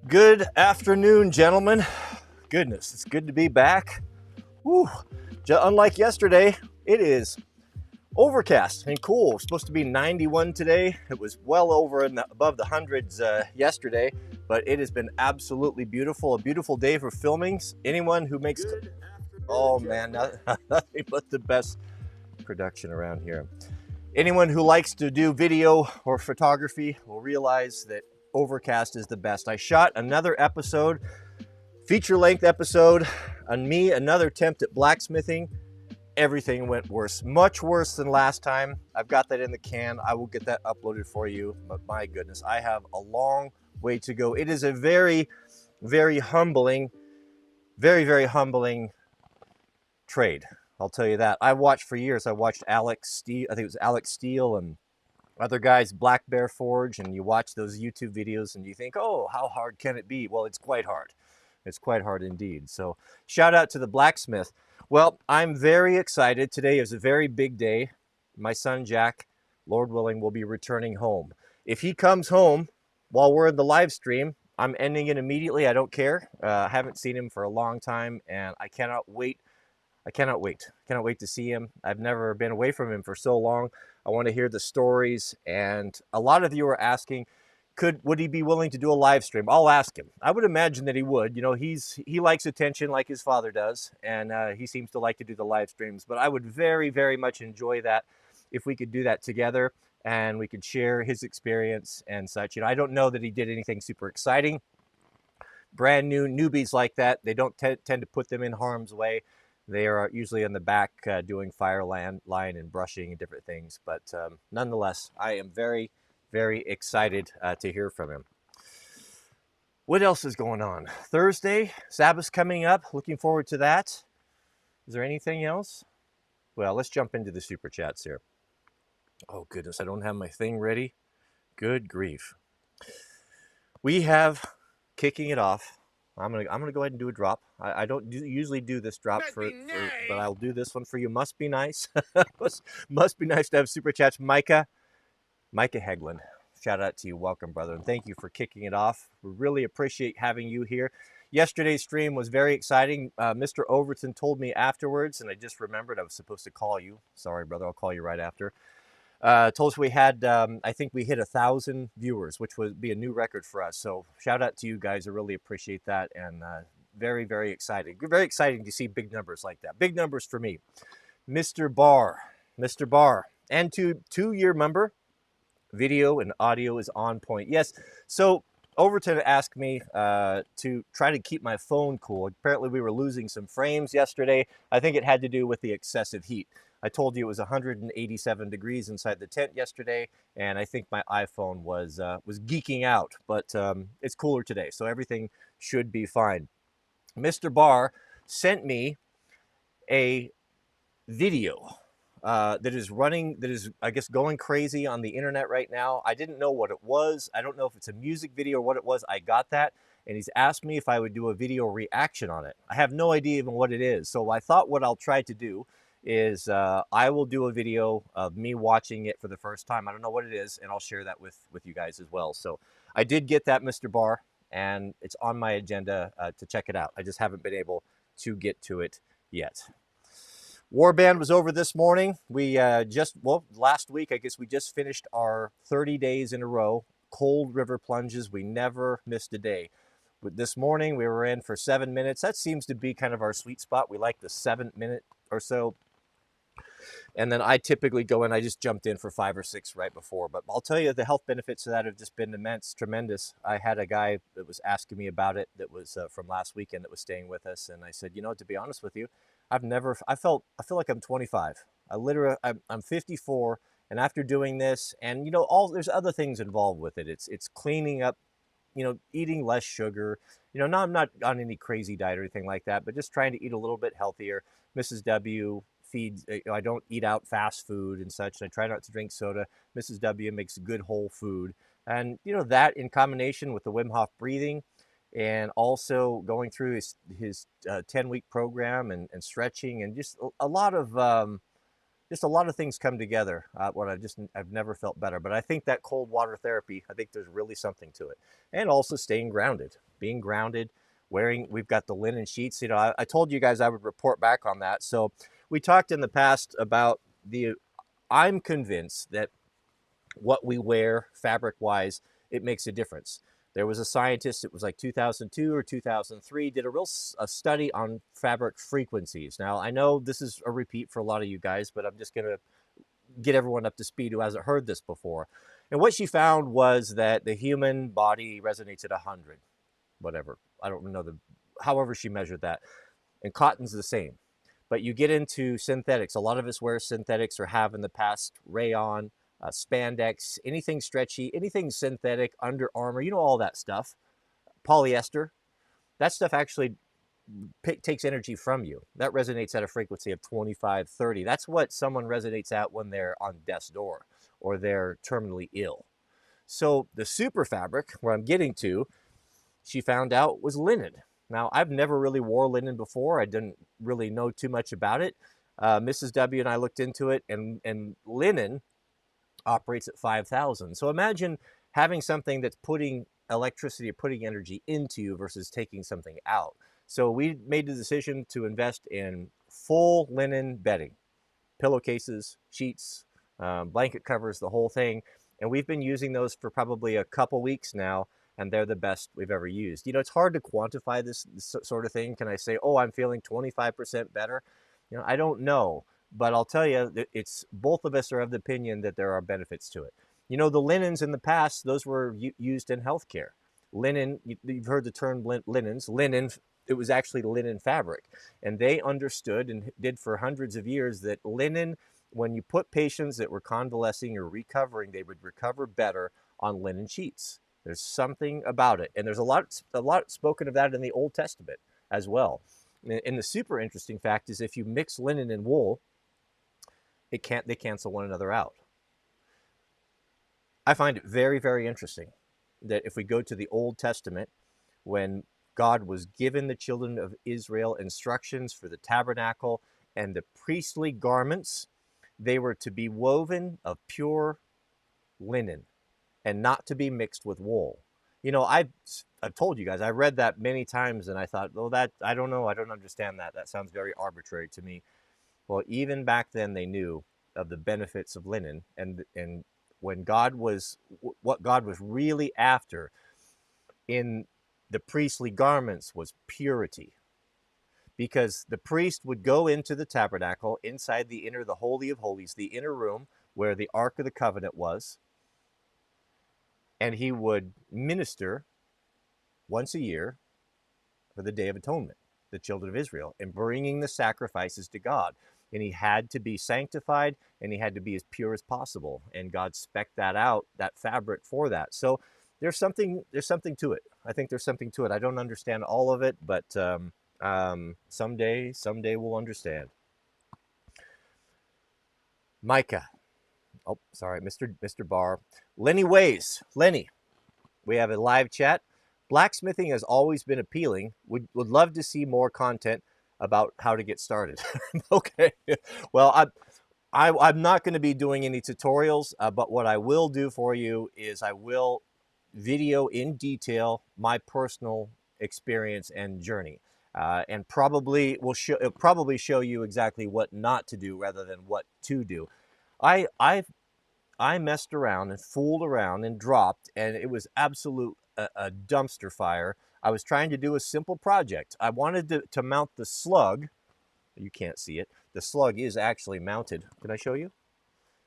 Good afternoon, gentlemen. Goodness, it's good to be back. Woo. Unlike yesterday, it is overcast and cool. It's supposed to be 91 today. It was well over above the hundreds yesterday, but it has been absolutely beautiful. A beautiful day for filmings. Anyone who makes man, nothing but the best production around here. Anyone who likes to do video or photography will realize that overcast is the best. I shot another episode, feature-length episode, on me, another attempt at blacksmithing. Everything went worse, much worse than last time. I've got that in the can. I will get that uploaded for you, but my goodness, I have a long way to go. It is a very, very humbling, very humbling trade. I'll tell you that. I watched for years. I watched Alex Steele, I think it was Alex Steele and other guys, Black Bear Forge, and you watch those YouTube videos and you think, oh, how hard can it be? Well, it's quite hard. It's quite hard indeed. So shout out to the blacksmith. Well, I'm very excited. Today is a very big day. My son, Jack, Lord willing, will be returning home. If he comes home while we're in the live stream, I'm ending it immediately. I don't care. I haven't seen him for a long time, and I cannot wait. I cannot wait. I cannot wait to see him. I've never been away from him for so long. I want to hear the stories. And a lot of you are asking, would he be willing to do a live stream? I'll ask him. I would imagine that he would. You know, he likes attention like his father does, and he seems to like to do the live streams. But I would very much enjoy that if we could do that together and we could share his experience and such. You know, I don't know that he did anything super exciting. Brand new newbies like that, they don't tend to put them in harm's way. They are usually in the back doing fire line and brushing and different things. But nonetheless, I am very excited to hear from him. What else is going on? Thursday, Sabbath's coming up. Looking forward to that. Is there anything else? Well, let's jump into the super chats here. Oh, goodness, I don't have my thing ready. Good grief. We have, kicking it off, I'm gonna go ahead and do a drop. I don't usually do this drop but I'll do this one for you. Must be nice. must be nice to have super chats. Micah Heglin, shout out to you. Welcome, brother, and thank you for kicking it off. We really appreciate having you here. Yesterday's stream was very exciting. Mr. Overton told me afterwards, and I just remembered I was supposed to call you. Sorry, brother, I'll call you right after. Told us we had, I think we hit 1,000 viewers, which would be a new record for us. So shout out to you guys. I really appreciate that. And very excited. Very exciting to see big numbers like that. Big numbers for me. Mr. Barr. And to 2-year member, video and audio is on point. Yes. So Overton asked me to try to keep my phone cool. Apparently we were losing some frames yesterday. I think it had to do with the excessive heat. I told you it was 187 degrees inside the tent yesterday, and I think my iPhone was geeking out, but it's cooler today, so everything should be fine. Mr. Barr sent me a video that is, I guess, going crazy on the internet right now. I didn't know what it was. I don't know if it's a music video or what it was. I got that, and he's asked me if I would do a video reaction on it. I have no idea even what it is, so I thought what I'll try to do is I will do a video of me watching it for the first time. I don't know what it is, and I'll share that with you guys as well. So I did get that, Mr. Barr, and it's on my agenda to check it out. I just haven't been able to get to it yet. Warband was over this morning. We last week, I guess we just finished our 30 days in a row, cold river plunges. We never missed a day. But this morning, we were in for 7 minutes. That seems to be kind of our sweet spot. We like the 7-minute or so. And then I typically go in, I just jumped in for 5 or 6 right before. But I'll tell you, the health benefits of that have just been immense, tremendous. I had a guy that was asking me about it that was from last weekend that was staying with us. And I said, you know, to be honest with you, I feel like I'm 25. I'm 54. And after doing this, and, you know, there's other things involved with it. It's cleaning up, you know, eating less sugar. You know, no, I'm not on any crazy diet or anything like that, but just trying to eat a little bit healthier. Mrs. W feeds, I don't eat out fast food and such. I try not to drink soda. Mrs. W makes good whole food. And, you know, that in combination with the Wim Hof breathing and also going through his 10-week program and stretching and just a lot of just a lot of things come together. What I've never felt better. But I think that cold water therapy, I think there's really something to it, and also staying grounded, being grounded. We've got the linen sheets. I told you guys I would report back on that. So we talked in the past about I'm convinced that what we wear fabric wise, it makes a difference. There was a scientist, it was like 2002 or 2003, did a study on fabric frequencies. Now, I know this is a repeat for a lot of you guys, but I'm just going to get everyone up to speed who hasn't heard this before. And what she found was that the human body resonates at 100, whatever. I don't know however she measured that. And cotton's the same. But you get into synthetics. A lot of us wear synthetics or have in the past, rayon, spandex, anything stretchy, anything synthetic, Under Armour, all that stuff. Polyester, that stuff actually takes energy from you. That resonates at a frequency of 25, 30. That's what someone resonates at when they're on death's door or they're terminally ill. So the super fabric, where I'm getting to, she found out was linen. Now, I've never really wore linen before. I didn't really know too much about it. Mrs. W and I looked into it, and linen operates at 5,000. So imagine having something that's putting electricity or putting energy into you versus taking something out. So we made the decision to invest in full linen bedding, pillowcases, sheets, blanket covers, the whole thing. And we've been using those for probably a couple weeks now, and they're the best we've ever used. It's hard to quantify this sort of thing. Can I say, oh, I'm feeling 25% better? I don't know, but I'll tell you that both of us are of the opinion that there are benefits to it. The linens in the past, those were used in healthcare. Linen, you've heard the term linens. Linen, it was actually linen fabric. And they understood and did for hundreds of years that linen, when you put patients that were convalescing or recovering, they would recover better on linen sheets. There's something about it. And there's a lot spoken of that in the Old Testament as well. And the super interesting fact is if you mix linen and wool, they cancel one another out. I find it very, very interesting that if we go to the Old Testament, when God was giving the children of Israel instructions for the tabernacle and the priestly garments, they were to be woven of pure linen and not to be mixed with wool. I've told you guys, I read that many times and I thought, oh, I don't know, I don't understand that. That sounds very arbitrary to me. Well, even back then they knew of the benefits of linen, and when what God was really after in the priestly garments was purity. Because the priest would go into the tabernacle, inside the Holy of Holies, the inner room where the Ark of the Covenant was, and he would minister once a year for the Day of Atonement, the children of Israel, and bringing the sacrifices to God. And he had to be sanctified, and he had to be as pure as possible. And God spec'd that out, that fabric for that. So there's something to it. I think there's something to it. I don't understand all of it, but someday we'll understand. Micah. Oh, sorry, Mr. Barr. Lenny Ways. Lenny, we have a live chat. Blacksmithing has always been appealing. Would love to see more content about how to get started. Okay. Well, I'm not going to be doing any tutorials, but what I will do for you is I will video in detail my personal experience and journey, and probably it'll probably show you exactly what not to do rather than what to do. I messed around and fooled around and dropped, and it was a dumpster fire. I was trying to do a simple project. I wanted to mount the slug. You can't see it. The slug is actually mounted. Can I show you?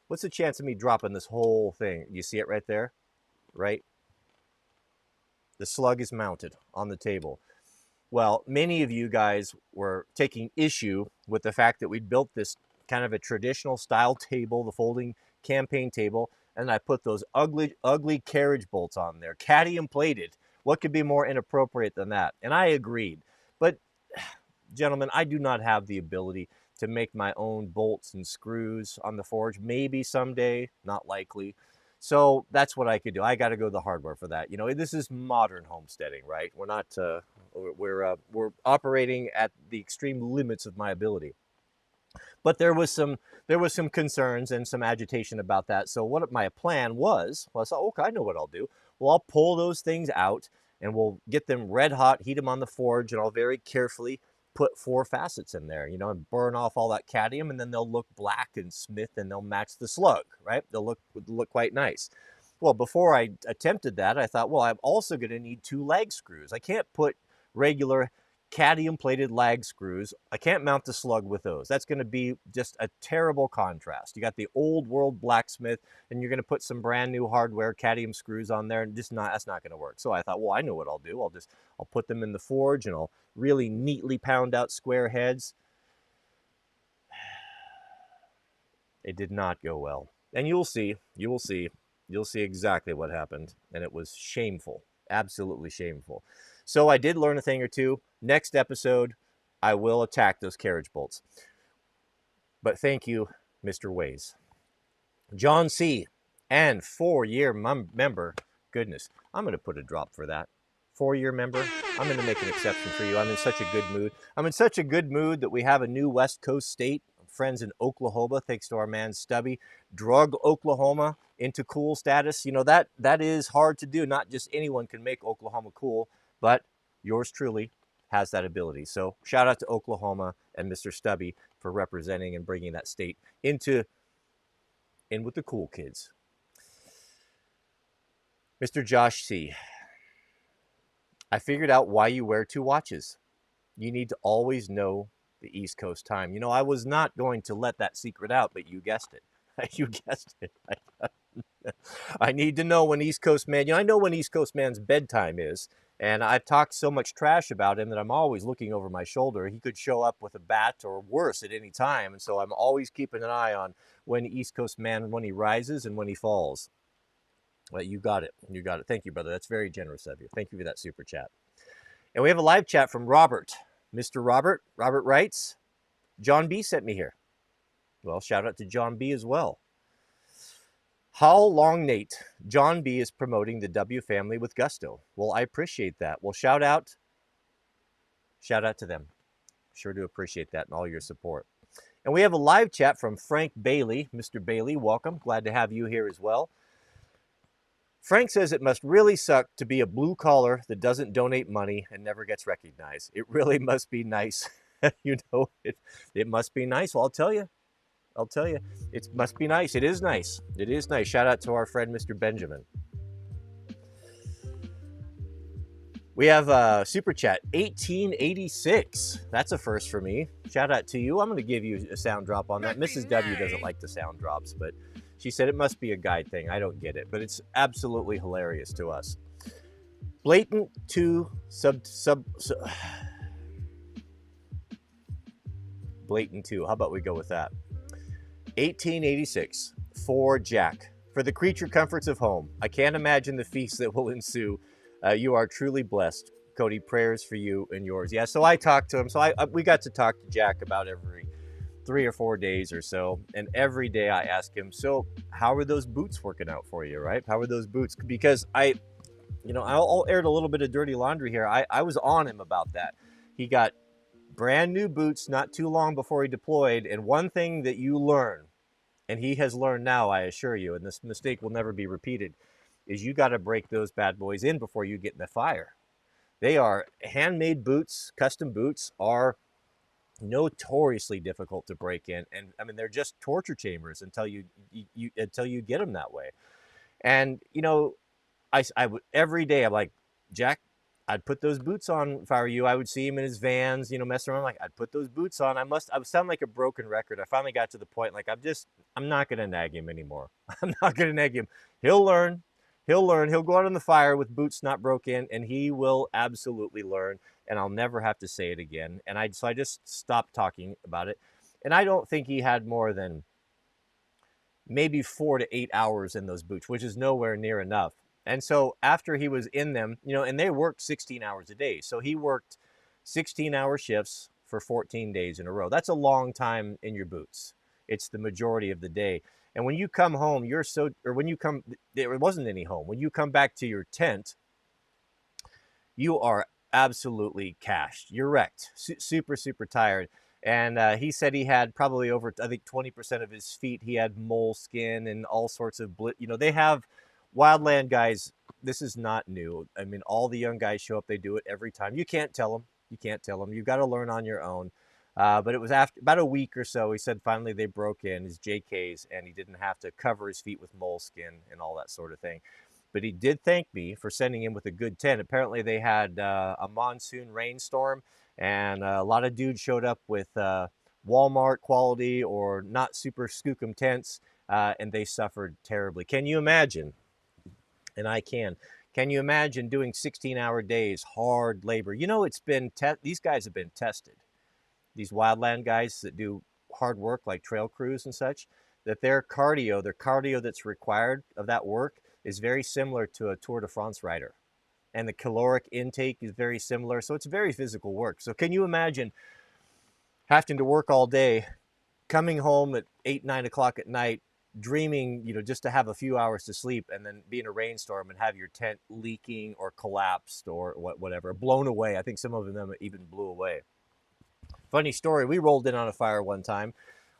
What's the chance of me dropping this whole thing? You see it right there? Right? The slug is mounted on the table. Well, many of you guys were taking issue with the fact that we'd built this kind of a traditional style table, the folding campaign table, and I put those ugly carriage bolts on there, cadmium plated. What could be more inappropriate than that? And I agreed. But gentlemen, I do not have the ability to make my own bolts and screws on the forge. Maybe someday, not likely. So that's what I could do. I got to go to the hardware for that. This is modern homesteading, right? We're not, we're operating at the extreme limits of my ability. But there was some concerns and some agitation about that. So what my plan was, well, I thought, okay, I know what I'll do. Well, I'll pull those things out and we'll get them red hot, heat them on the forge, and I'll very carefully put 4 facets in there, and burn off all that cadmium, and then they'll look black and smooth, and they'll match the slug, right? They'll look quite nice. Well, before I attempted that, I thought, well, I'm also going to need 2 lag screws. I can't put regular cadmium plated lag screws. I can't mount the slug with those. That's going to be just a terrible contrast. You got the old world blacksmith, and you're going to put some brand new hardware cadmium screws on there, and that's not going to work. So I thought, well, I know what I'll do. I'll put them in the forge, and I'll really neatly pound out square heads. It did not go well, and you will see exactly what happened, and it was shameful, absolutely shameful. So I did learn a thing or two. Next episode, I will attack those carriage bolts. But thank you, Mr. Ways. John C. and 4-year member. Goodness, I'm going to put a drop for that. 4-year member. I'm going to make an exception for you. I'm in such a good mood. I'm in such a good mood that we have a new West Coast state. Friends in Oklahoma, thanks to our man Stubby, drug Oklahoma into cool status. That is hard to do. Not just anyone can make Oklahoma cool, but yours truly has that ability. So shout out to Oklahoma and Mr. Stubby for representing and bringing that state in with the cool kids. Mr. Josh C. I figured out why you wear 2 watches. You need to always know the East Coast time. I was not going to let that secret out, but you guessed it. You guessed it. I need to know when East Coast man, I know when East Coast man's bedtime is, and I've talked so much trash about him that I'm always looking over my shoulder. He could show up with a bat or worse at any time, and so I'm always keeping an eye on when East Coast man, when he rises and when he falls. Well, you got it. You got it. Thank you, brother. That's very generous of you. Thank you for that super chat. And we have a live chat from Robert. Mr. Robert. Robert writes, John B sent me here. Well, shout out to John B as well. How long, Nate? John B is promoting the W family with gusto. Well, I appreciate that. Well, shout out to them. Sure do appreciate that and all your support. And we have a live chat from Frank Bailey. Mr. Bailey, welcome. Glad to have you here as well. Frank says it must really suck to be a blue collar that doesn't donate money and never gets recognized. It really must be nice. It must be nice. Well, I'll tell you, it must be nice. It is nice. It is nice. Shout out to our friend, Mr. Benjamin. We have a super chat, 1886. That's a first for me. Shout out to you. I'm going to give you a sound drop on that. Mrs. W doesn't like the sound drops, but she said it must be a guide thing. I don't get it, but it's absolutely hilarious to us. Blatant to Blatant 2. How about we go with that? 1886 for Jack. For the creature comforts of home. I can't imagine the feast that will ensue. You are truly blessed. Cody, prayers for you and yours. Yeah, so I talked to him. So we got to talk to Jack about every 3 or 4 days or so. And every day I ask him, so how are those boots working out for you, right? How are those boots? Because I'll aired a little bit of dirty laundry here. I was on him about that. He got brand new boots not too long before he deployed. And one thing that you learn, and he has learned now, I assure you, and this mistake will never be repeated, is you got to break those bad boys in before you get in the fire. They are handmade boots. Custom boots are notoriously difficult to break in, and I mean they're just torture chambers until you get them that way. And I would every day I'm like, Jack, I'd put those boots on if I were you. I would see him in his Vans, messing around. Like, I'd put those boots on. I would sound like a broken record. I finally got to the point, like, I'm not going to nag him anymore. I'm not going to nag him. He'll learn. He'll go out in the fire with boots not broken, and he will absolutely learn, and I'll never have to say it again. And so I just stopped talking about it. And I don't think he had more than maybe 4 to 8 hours in those boots, which is nowhere near enough. And so after he was in them, and they worked 16 hours a day. So he worked 16-hour shifts for 14 days in a row. That's a long time in your boots. It's the majority of the day. And when you come home, there wasn't any home. When you come back to your tent, you are absolutely cashed. You're wrecked, super, super tired. And he said he had probably over, I think, 20% of his feet, he had mole skin and all sorts of, they have wildland guys. This is not new. I mean, all the young guys show up, they do it every time. You can't tell them. You can't tell them. You've got to learn on your own. But it was after about a week or so, he said finally they broke in his JKs and he didn't have to cover his feet with moleskin and all that sort of thing. But he did thank me for sending him with a good tent. Apparently they had a monsoon rainstorm and a lot of dudes showed up with Walmart quality or not super skookum tents, and they suffered terribly. Can you imagine? And I can. Can you imagine doing 16-hour days, hard labor? You know, these guys have been tested. These wildland guys that do hard work like trail crews and such, that their cardio that's required of that work is very similar to a Tour de France rider. And the caloric intake is very similar. So it's very physical work. So can you imagine having to work all day, coming home at 8, 9 o'clock at night, dreaming, just to have a few hours to sleep, and then be in a rainstorm and have your tent leaking or collapsed or whatever, blown away. I think some of them even blew away. Funny story, we rolled in on a fire one time.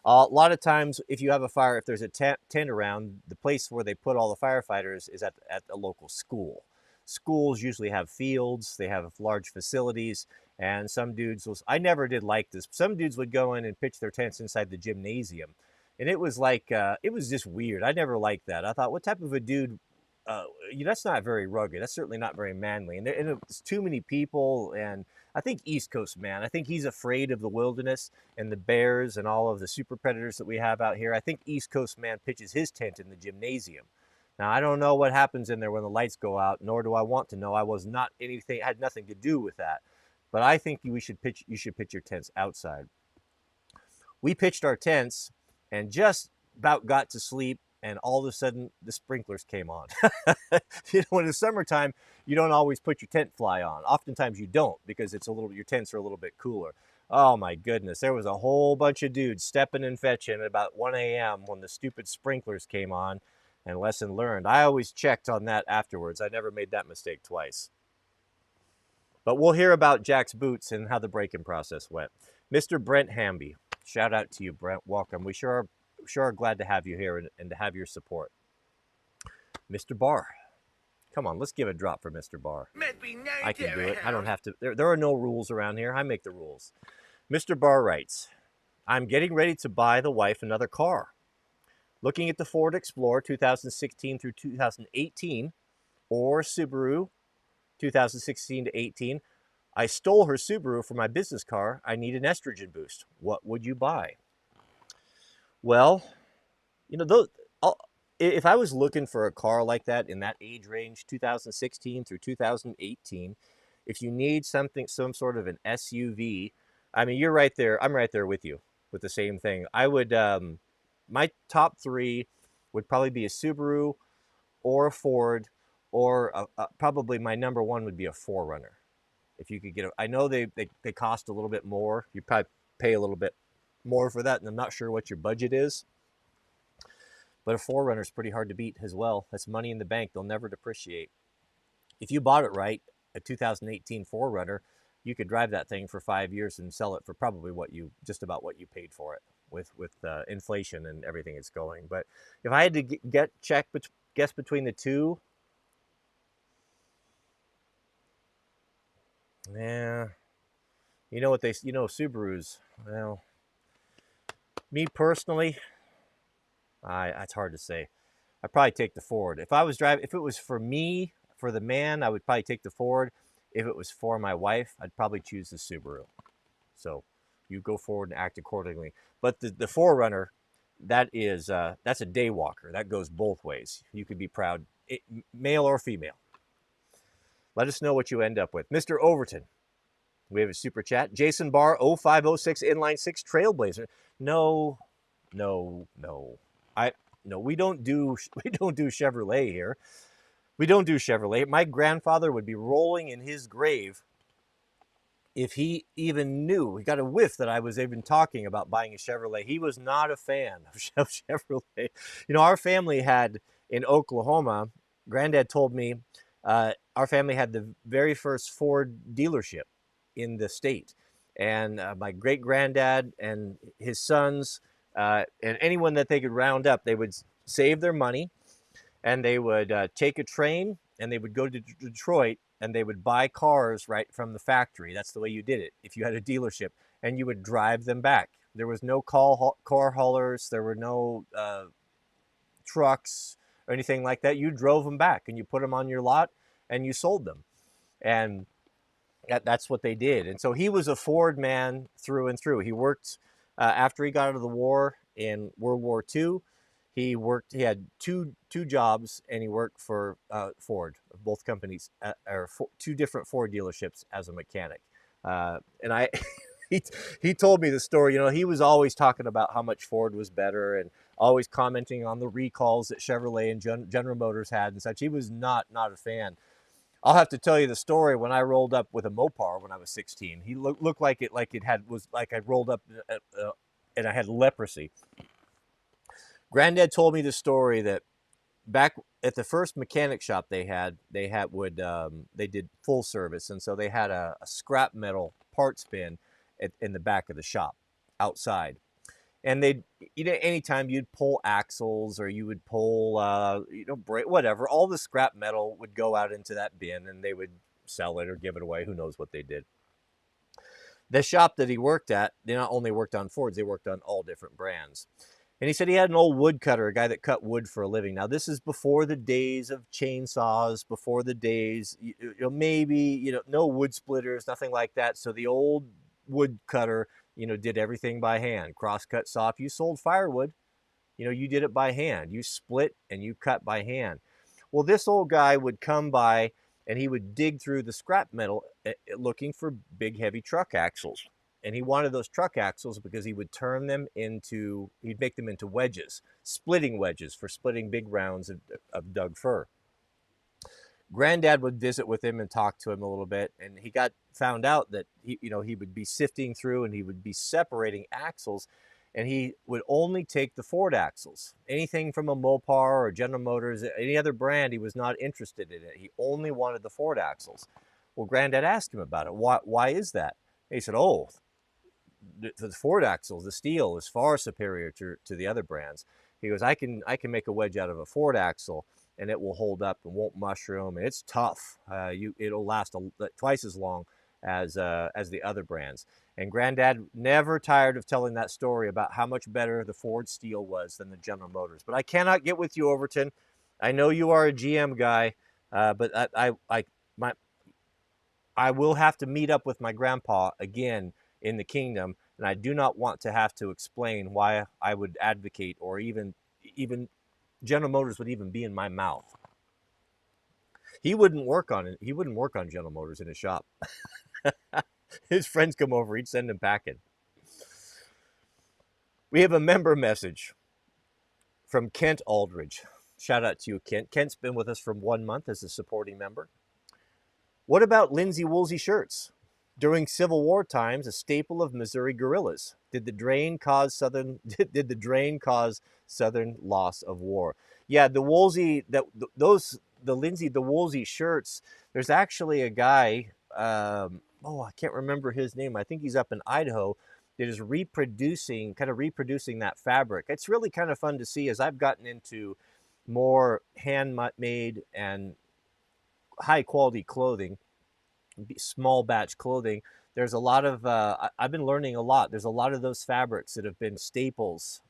A lot of times, if you have a fire, if there's a tent around, the place where they put all the firefighters is at a local school. Schools usually have fields, they have large facilities, and some dudes I never did like this. Some dudes would go in and pitch their tents inside the gymnasium. And it was like, it was just weird. I never liked that. I thought, what type of a dude, that's not very rugged. That's certainly not very manly. And it's too many people. And I think East Coast man, I think he's afraid of the wilderness and the bears and all of the super predators that we have out here. I think East Coast man pitches his tent in the gymnasium. Now, I don't know what happens in there when the lights go out, nor do I want to know. I was not anything, had nothing to do with that. But I think you should pitch your tents outside. We pitched our tents and just about got to sleep, and all of a sudden the sprinklers came on. In the summertime, you don't always put your tent fly on. Oftentimes you don't, because your tents are a little bit cooler. Oh my goodness, there was a whole bunch of dudes stepping and fetching at about 1 a.m. when the stupid sprinklers came on, and lesson learned. I always checked on that afterwards. I never made that mistake twice. But we'll hear about Jack's boots and how the break-in process went. Mr. Brent Hamby, shout out to you, Brent. Welcome. We sure are glad to have you here and to have your support. Mr. Barr, come on, let's give a drop for Mr. Barr. I can do it. I don't have to. There are no rules around here. I make the rules. Mr. Barr writes, I'm getting ready to buy the wife another car. Looking at the Ford Explorer 2016 through 2018 or Subaru 2016 to 18. I stole her Subaru for my business car. I need an estrogen boost. What would you buy? Well, if I was looking for a car like that in that age range, 2016 through 2018, if you need some sort of an SUV, I mean, you're right there. I'm right there with you with the same thing. I would, my top three would probably be a Subaru or a Ford, or probably my number one would be a 4Runner. If you could get I know they cost a little bit more. You probably pay a little bit more for that, and I'm not sure what your budget is. But a 4Runner is pretty hard to beat as well. That's money in the bank. They'll never depreciate. If you bought it right, a 2018 4Runner, you could drive that thing for 5 years and sell it for probably just about what you paid for it with inflation and everything it's going. But if I had to guess between the two, yeah, Subarus. Well, me personally, it's hard to say. I'd probably take the Ford. If it was for me, for the man, I would probably take the Ford. If it was for my wife, I'd probably choose the Subaru. So you go forward and act accordingly. But the 4Runner, that's a day walker. That goes both ways. You could be proud, male or female. Let us know what you end up with. Mr. Overton, we have a super chat. Jason Barr, 0506 Inline 6 Trailblazer. No. We don't do Chevrolet here. We don't do Chevrolet. My grandfather would be rolling in his grave if he even knew. He got a whiff that I was even talking about buying a Chevrolet. He was not a fan of Chevrolet. Our family had in Oklahoma, Granddad told me, our family had the very first Ford dealership in the state. And my great granddad and his sons and anyone that they could round up, they would save their money and they would take a train and they would go to Detroit and they would buy cars right from the factory. That's the way you did it. If you had a dealership, and you would drive them back. There was no car haulers. There were no trucks or anything like that. You drove them back and you put them on your lot and you sold them. And that's what they did. And so he was a Ford man through and through. He worked after he got out of the war in World War II. He worked. He had two jobs, and he worked for Ford, both companies, or two different Ford dealerships as a mechanic. And I, he he told me the story. You know, he was always talking about how much Ford was better, and always commenting on the recalls that Chevrolet and General Motors had and such. He was not a fan. I'll have to tell you the story when I rolled up with a Mopar when I was 16. He looked like it had was like I rolled up and I had leprosy. Granddad told me the story that back at the first mechanic shop they did full service, and so they had a scrap metal parts bin in the back of the shop outside. And they'd, you know, anytime you'd pull axles or you would pull, brake, whatever, all the scrap metal would go out into that bin and they would sell it or give it away. Who knows what they did. The shop that he worked at, they not only worked on Fords, they worked on all different brands. And he said he had an old woodcutter, a guy that cut wood for a living. Now, this is before the days of chainsaws, before the days, no wood splitters, nothing like that. So the old woodcutter, did everything by hand. Cross-cut saw. If you sold firewood, you did it by hand. You split and you cut by hand. Well, this old guy would come by and he would dig through the scrap metal looking for big, heavy truck axles. And he wanted those truck axles because he'd make them into wedges, splitting wedges for splitting big rounds of Doug fir. Granddad would visit with him and talk to him a little bit, and he found out that he would be sifting through and he would be separating axles, and he would only take the Ford axles. Anything from a Mopar or General Motors, any other brand, he was not interested in it. He only wanted the Ford axles. Well, Granddad asked him about it. Why is that? And he said, "Oh, the Ford axles, the steel is far superior to the other brands." He goes, I can make a wedge out of a Ford axle and it will hold up and won't mushroom, and it's tough. It'll last twice as long as the other brands. And Granddad never tired of telling that story about how much better the Ford steel was than the General Motors. But I cannot get with you, Overton. I know you are a GM guy, but I will have to meet up with my grandpa again in the kingdom, and I do not want to have to explain why I would advocate, or even General Motors would even be in my mouth. He wouldn't work on it. He wouldn't work on General Motors in his shop. His friends come over, he'd send them packing. We have a member message from Kent Aldridge. Shout out to you, Kent. Kent's been with us for 1 month as a supporting member. What about linsey woolsey shirts? During Civil War times, a staple of Missouri guerrillas. Did the drain cause Southern loss of war? Yeah, the Woolsey the Woolsey shirts. There's actually a guy. I can't remember his name. I think he's up in Idaho. That is reproducing that fabric. It's really kind of fun to see as I've gotten into more handmade and high quality clothing, small batch clothing. There's a lot of I've been learning a lot. There's a lot of those fabrics that have been staples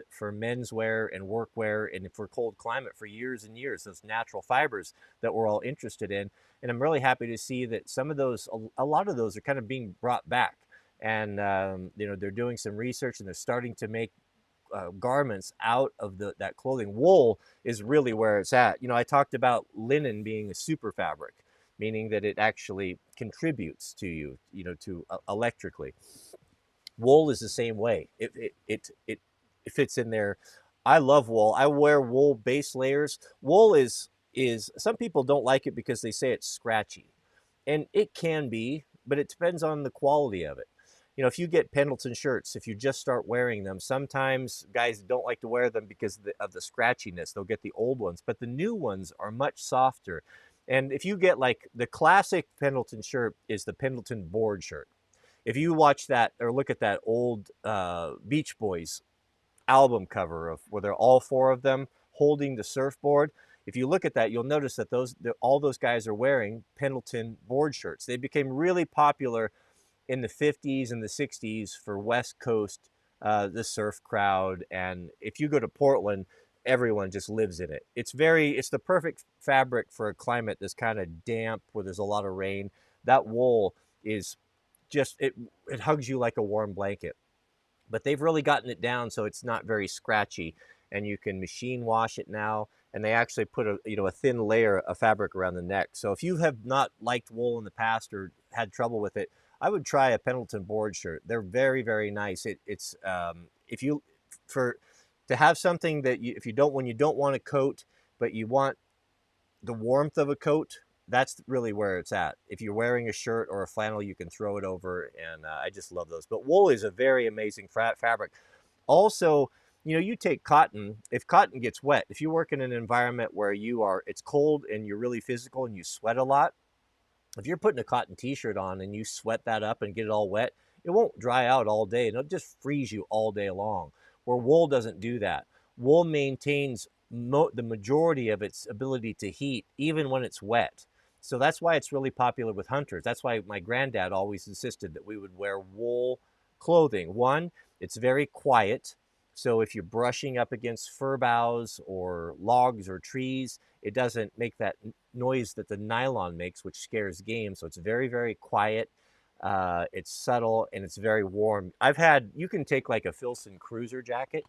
for menswear and workwear and for cold climate for years and years. Those natural fibers that we're all interested in, and I'm really happy to see that some of those, a lot of those, are kind of being brought back. And they're doing some research and they're starting to make garments out of that clothing. Wool is really where it's at. I talked about linen being a super fabric, meaning that it actually contributes to to electrically. Wool is the same way. It fits in there. I love wool. I wear wool base layers. Wool is some people don't like it because they say it's scratchy, and it can be, but it depends on the quality of it. If you get Pendleton shirts, if you just start wearing them, sometimes guys don't like to wear them because of the scratchiness. They'll get the old ones, but the new ones are much softer. And if you get, like, the classic Pendleton shirt is the Pendleton board shirt. If you watch that or look at that old Beach Boys album cover of where they're all four of them holding the surfboard, if you look at that, you'll notice that all those guys are wearing Pendleton board shirts. They became really popular in the 50s and the 60s for West Coast, the surf crowd. And if you go to Portland, everyone just lives in it. It's the perfect fabric for a climate that's kind of damp where there's a lot of rain. That wool is just, it hugs you like a warm blanket. But they've really gotten it down so it's not very scratchy, and you can machine wash it now. And they actually put a thin layer of fabric around the neck. So if you have not liked wool in the past or had trouble with it, I would try a Pendleton board shirt. They're very, very nice. It's if you for to have something that if you don't, when you don't want a coat but you want the warmth of a coat, that's really where it's at. If you're wearing a shirt or a flannel, you can throw it over, and I just love those. But wool is a very amazing fabric. Also, you take cotton. If cotton gets wet, if you work in an environment where it's cold and you're really physical and you sweat a lot, if you're putting a cotton t-shirt on and you sweat that up and get it all wet, it won't dry out all day, and it'll just freeze you all day long. Where wool doesn't do that. Wool maintains the majority of its ability to heat even when it's wet. So that's why it's really popular with hunters. That's why my granddad always insisted that we would wear wool clothing. One, it's very quiet. So if you're brushing up against fir boughs or logs or trees, it doesn't make that noise that the nylon makes, which scares game. So it's very, very quiet. It's subtle and it's very warm. You can take like a Filson cruiser jacket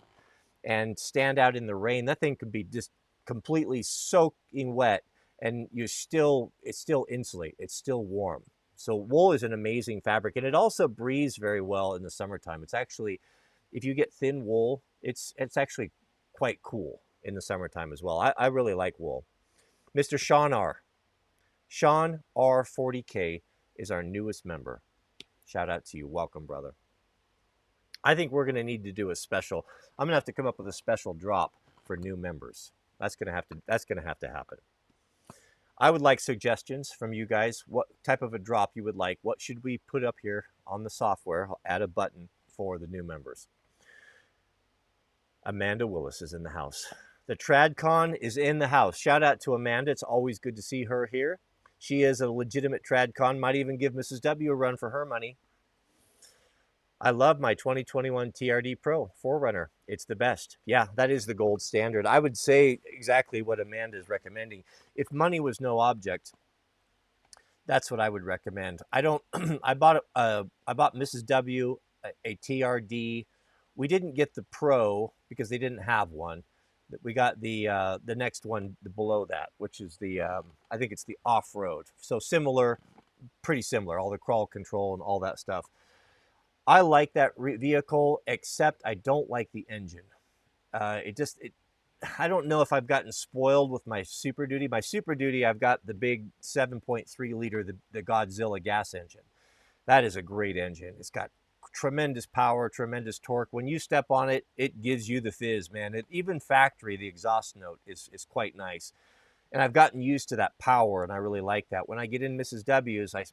and stand out in the rain. That thing could be just completely soaking wet, and it's still insulate. It's still warm. So wool is an amazing fabric, and it also breathes very well in the summertime. It's actually, if you get thin wool, it's actually quite cool in the summertime as well. I really like wool. Mr. Sean R. Sean R 40K is our newest member. Shout out to you. Welcome, brother. I think we're going to need to do a special. I'm going to have to come up with a special drop for new members. That's going to have to happen. I would like suggestions from you guys. What type of a drop you would like? What should we put up here on the software? I'll add a button for the new members. Amanda Willis is in the house. The TradCon is in the house. Shout out to Amanda. It's always good to see her here. She is a legitimate TradCon. Might even give Mrs. W a run for her money. I love my 2021 TRD Pro 4Runner. It's the best. Yeah, that is the gold standard. I would say exactly what Amanda is recommending. If money was no object, that's what I would recommend. I bought Mrs. W a TRD. We didn't get the Pro because they didn't have one. We got the next one below that, which is I think it's the off-road. So similar, pretty similar, all the crawl control and all that stuff. I like that vehicle, except I don't like the engine. I don't know if I've gotten spoiled with my Super Duty. My Super Duty, I've got the big 7.3 liter, the Godzilla gas engine. That is a great engine. It's got tremendous power, tremendous torque. When you step on it, it gives you the fizz, man. Even factory, the exhaust note is quite nice. And I've gotten used to that power, and I really like that. When I get in Mrs. W's, I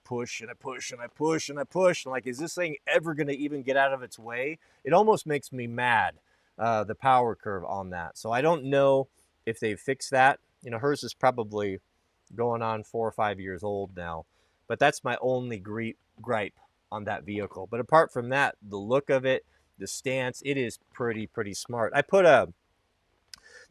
push and I push and I push and I push. And like, is this thing ever going to even get out of its way? It almost makes me mad, the power curve on that. So I don't know if they've fixed that. Hers is probably going on 4 or 5 years old now. But that's my only gripe on that vehicle. But apart from that, the look of it, the stance, it is pretty smart.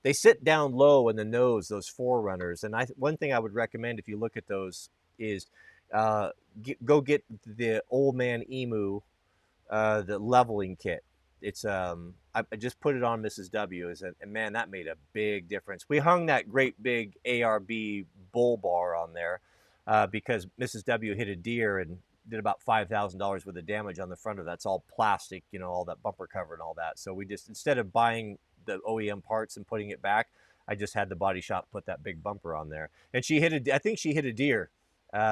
They sit down low in the nose, those 4Runners. And one thing I would recommend if you look at those is go get the Old Man Emu, the leveling kit. It's I just put it on Mrs. W's, and man, that made a big difference. We hung that great big ARB bull bar on there because Mrs. W hit a deer and did about $5,000 worth of damage on the front of that. It's all plastic, all that bumper cover and all that. So we just, instead of buying the OEM parts and putting it back, I just had the body shop put that big bumper on there. And I think she hit a deer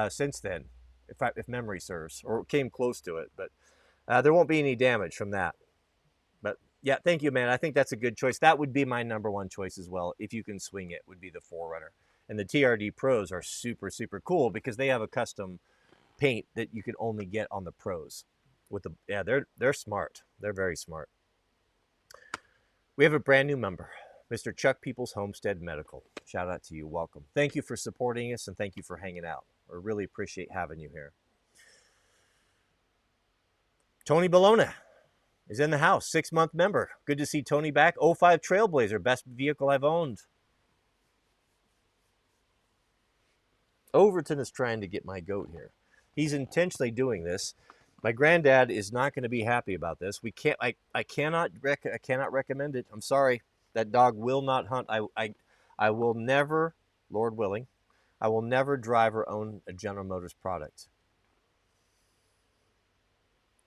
since then, if memory serves, or came close to it. But there won't be any damage from that. But yeah, thank you, man. I think that's a good choice. That would be my number one choice as well. If you can swing it, would be the 4Runner. And the TRD Pros are super cool because they have a custom paint that you can only get on the pros. With the yeah, they're smart. They're very smart. We have a brand new member, Mr. Chuck Peoples Homestead Medical. Shout out to you. Welcome. Thank you for supporting us and thank you for hanging out. I really appreciate having you here. Tony Bologna is in the house, 6-month member. Good to see Tony back. 05 Trailblazer, best vehicle I've owned. Overton is trying to get my goat here. He's intentionally doing this. My granddad is not going to be happy about this. We can't. I cannot recommend it. I'm sorry. That dog will not hunt. I will never, Lord willing, I will never drive or own a General Motors product.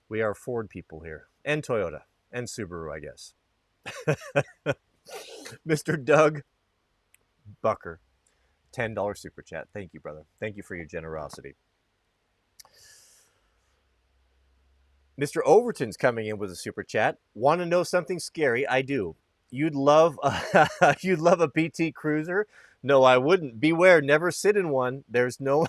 We are Ford people here, and Toyota, and Subaru, I guess. Mr. Doug Bucker, $10 super chat. Thank you, brother. Thank you for your generosity. Mr. Overton's coming in with a super chat. Want to know something scary? I do. You'd love you'd love a PT Cruiser? No, I wouldn't. Beware, never sit in one. There is no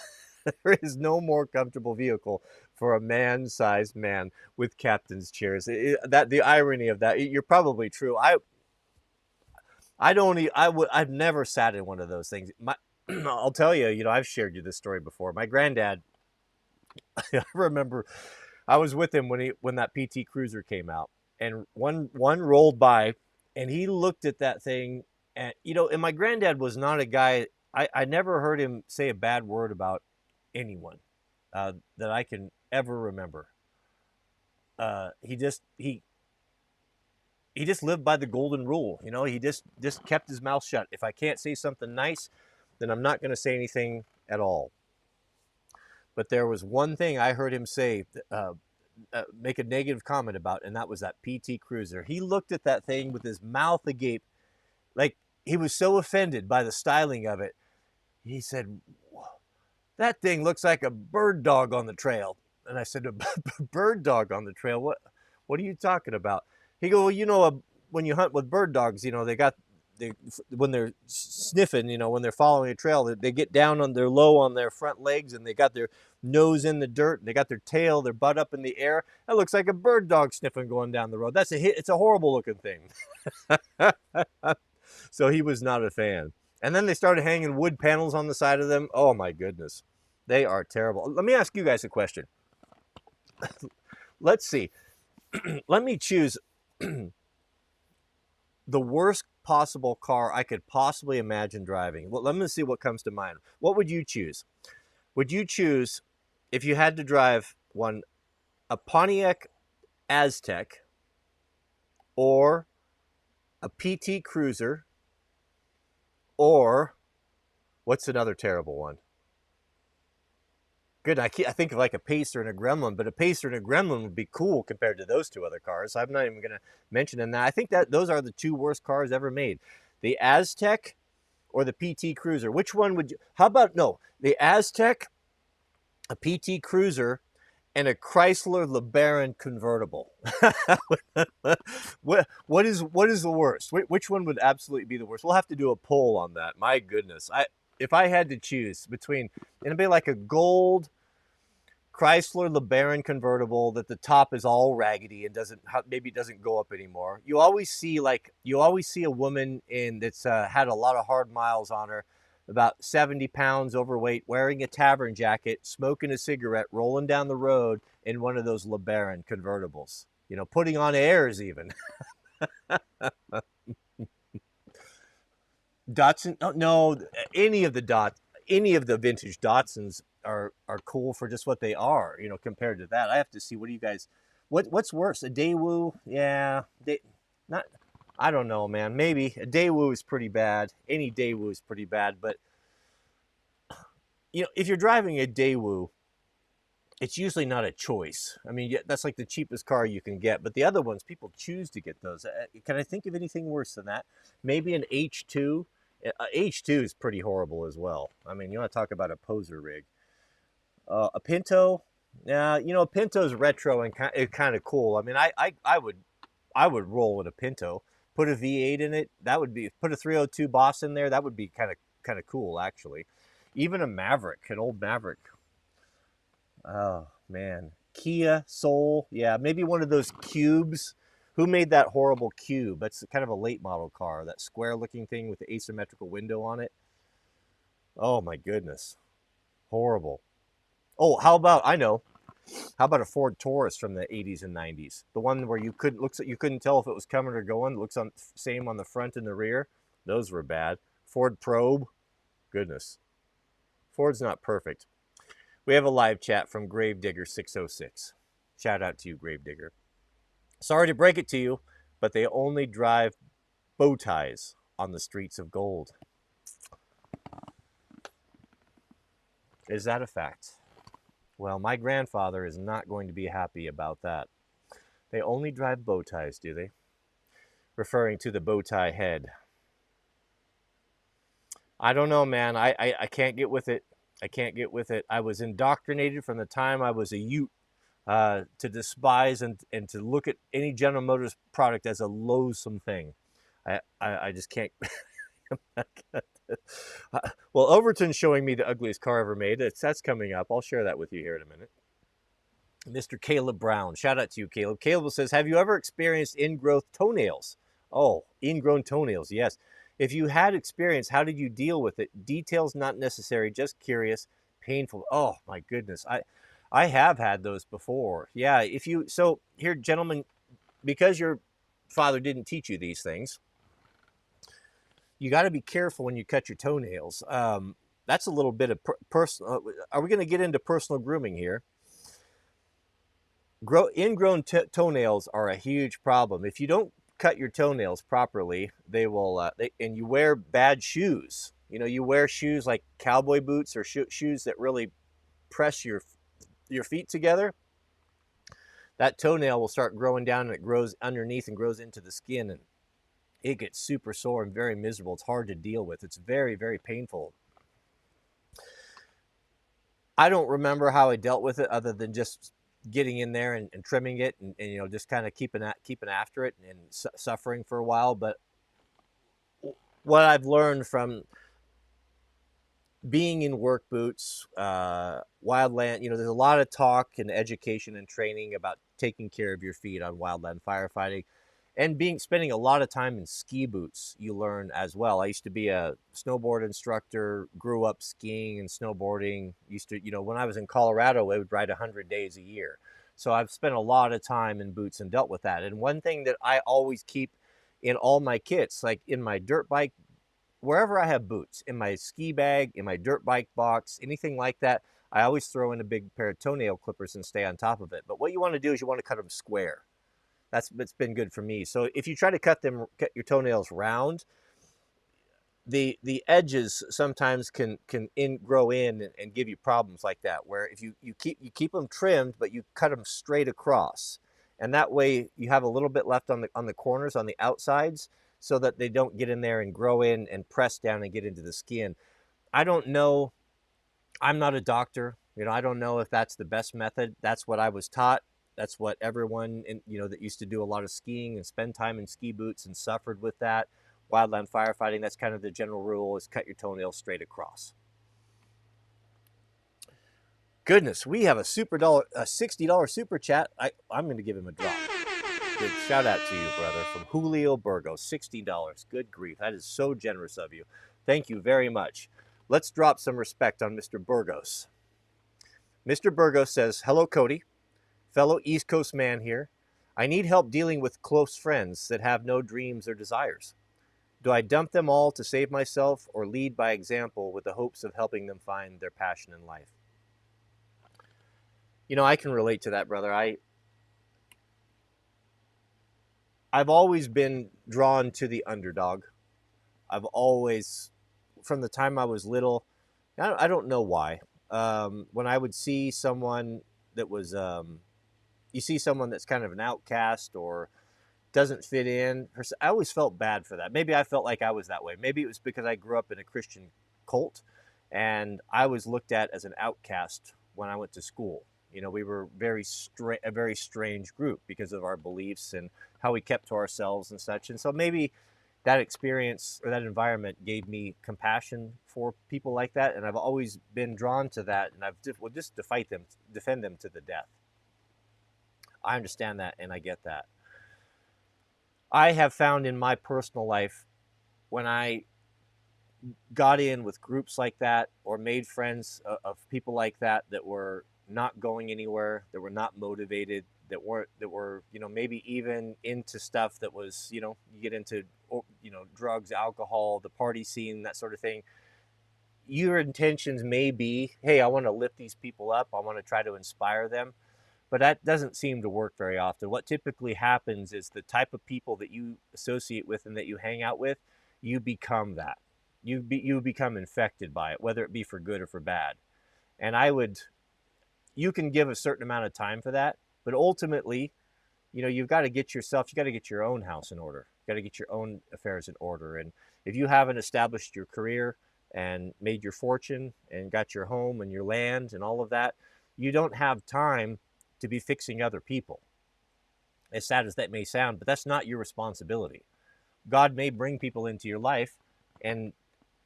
more comfortable vehicle for a man-sized man with captain's chairs. That the irony of that, you're probably true. I've never sat in one of those things. I'll tell you, I've shared you this story before. My granddad, I remember I was with him when that PT Cruiser came out, and one rolled by, and he looked at that thing, and and my granddad was not a guy. I never heard him say a bad word about anyone that I can ever remember. He just lived by the golden rule. He just kept his mouth shut. If I can't say something nice, then I'm not going to say anything at all. But there was one thing I heard him say, make a negative comment about, and that was that PT Cruiser. He looked at that thing with his mouth agape, like he was so offended by the styling of it. He said, "That thing looks like a bird dog on the trail." And I said, "A bird dog on the trail? What are you talking about?" He go, "Well, when you hunt with bird dogs, when they're sniffing, when they're following a trail, they get down on their low on their front legs, and they got their nose in the dirt, and they got their tail, their butt up in the air. That looks like a bird dog sniffing going down the road. It's a horrible looking thing." So he was not a fan. And then they started hanging wood panels on the side of them. Oh my goodness, they are terrible. Let me ask you guys a question. Let's see. Let me choose the worst possible car I could possibly imagine driving. Well, let me see what comes to mind. What would you choose? Would you choose, if you had to drive one, a Pontiac Aztek, or a PT Cruiser, or what's another terrible one? Good, I think of like a Pacer and a Gremlin, but a Pacer and a Gremlin would be cool compared to those two other cars. I'm not even going to mention them now. I think that those are the two worst cars ever made. The Aztek or the PT Cruiser. Which one would you... How about, no, the Aztek, a PT Cruiser, and a Chrysler LeBaron convertible. What is the worst? Which one would absolutely be the worst? We'll have to do a poll on that. My goodness. If I had to choose between, it'd be like a gold Chrysler LeBaron convertible that the top is all raggedy and maybe doesn't go up anymore. You always see a woman that's had a lot of hard miles on her, about 70 pounds overweight, wearing a tavern jacket, smoking a cigarette, rolling down the road in one of those LeBaron convertibles. Putting on airs even. Datsun, no, any of the vintage Datsuns are cool for just what they are, compared to that. I have to see, what do you guys, what's worse, a Daewoo? Yeah, I don't know, man. Maybe a Daewoo is pretty bad. Any Daewoo is pretty bad, but if you're driving a Daewoo, it's usually not a choice. I mean, that's like the cheapest car you can get, but the other ones, people choose to get those. Can I think of anything worse than that? Maybe an H2. H2 is pretty horrible as well. I mean, you want to talk about a poser rig. A Pinto, yeah, a Pinto's retro and kind of cool. I mean, I would roll with a Pinto. Put a V8 in it. Put a 302 Boss in there. That would be kind of cool, actually. Even a Maverick, an old Maverick. Oh, man. Kia Soul. Yeah, maybe one of those cubes. Who made that horrible cube? That's kind of a late model car, that square looking thing with the asymmetrical window on it. Oh, my goodness. Horrible. Oh, how about, I know, how about a Ford Taurus from the 80s and 90s? The one where you couldn't tell if it was coming or going. Looks on same on the front and the rear. Those were bad. Ford Probe. Goodness. Ford's not perfect. We have a live chat from Gravedigger 606. Shout out to you, Gravedigger. Sorry to break it to you, but they only drive bow ties on the streets of gold. Is that a fact? Well, my grandfather is not going to be happy about that. They only drive bow ties, do they? Referring to the bow tie head. I don't know, man. I can't get with it. I can't get with it. I was indoctrinated from the time I was a youth to despise and to look at any General Motors product as a loathsome thing. I just can't. Well, Overton's showing me the ugliest car ever made. That's coming up. I'll share that with you here in a minute. Mr. Caleb Brown. Shout out to you, Caleb. Caleb says, have you ever experienced ingrowth toenails? Oh, ingrown toenails, yes. If you had experience, how did you deal with it? Details not necessary, just curious, painful. Oh, my goodness. I have had those before. Yeah, so here, gentlemen, because your father didn't teach you these things, you got to be careful when you cut your toenails. That's a little bit of personal. Are we going to get into personal grooming here? Ingrown toenails are a huge problem. If you don't cut your toenails properly, they will. And you wear bad shoes. You wear shoes like cowboy boots or shoes that really press your feet together. That toenail will start growing down, and it grows underneath and grows into the skin, and it gets super sore and very miserable. It's hard to deal with. It's very, very painful. I don't remember how I dealt with it other than just getting in there and trimming it and just kind of keeping after it and suffering for a while. But what I've learned from being in work boots, wildland, there's a lot of talk and education and training about taking care of your feet on wildland firefighting. And spending a lot of time in ski boots, you learn as well. I used to be a snowboard instructor, grew up skiing and snowboarding. When I was in Colorado, I would ride 100 days a year. So I've spent a lot of time in boots and dealt with that. And one thing that I always keep in all my kits, like in my dirt bike, wherever I have boots, in my ski bag, in my dirt bike box, anything like that, I always throw in a big pair of toenail clippers and stay on top of it. But what you want to do is you want to cut them square. It's been good for me. So if you try to cut your toenails round, the edges sometimes can grow in and give you problems like that. Where if you keep them trimmed, but you cut them straight across, and that way you have a little bit left on the corners, on the outsides, so that they don't get in there and grow in and press down and get into the skin. I don't know. I'm not a doctor. I don't know if that's the best method. That's what I was taught. That's what everyone that used to do a lot of skiing and spend time in ski boots and suffered with that. Wildland firefighting, that's kind of the general rule, is cut your toenails straight across. Goodness, we have a $60 super chat. I'm going to give him a drop. Good shout out to you, brother, from Julio Burgos, $60. Good grief, that is so generous of you. Thank you very much. Let's drop some respect on Mr. Burgos. Mr. Burgos says, hello, Cody. Fellow East Coast man here. I need help dealing with close friends that have no dreams or desires. Do I dump them all to save myself or lead by example with the hopes of helping them find their passion in life? I can relate to that, brother. I've always been drawn to the underdog. I've always, from the time I was little, I don't know why. When I would see someone that was... you see someone that's kind of an outcast or doesn't fit in, I always felt bad for that. Maybe I felt like I was that way. Maybe it was because I grew up in a Christian cult and I was looked at as an outcast when I went to school. We were a very strange group because of our beliefs and how we kept to ourselves and such. And so maybe that experience or that environment gave me compassion for people like that, and I've always been drawn to that, and will just defend them to the death. I understand that, and I get that. I have found in my personal life, when I got in with groups like that or made friends of people like that that were not going anywhere, that were not motivated, that were maybe even into stuff that was you get into drugs, alcohol, the party scene, that sort of thing. Your intentions may be, hey, I want to lift these people up, I want to try to inspire them, but that doesn't seem to work very often. What typically happens is the type of people that you associate with and that you hang out with, you become that. You become infected by it, whether it be for good or for bad. And you can give a certain amount of time for that, but ultimately, you've got to you got to get your own house in order. You got to get your own affairs in order. And if you haven't established your career and made your fortune and got your home and your land and all of that, you don't have time to be fixing other people. As sad as that may sound, but that's not your responsibility. God may bring people into your life, and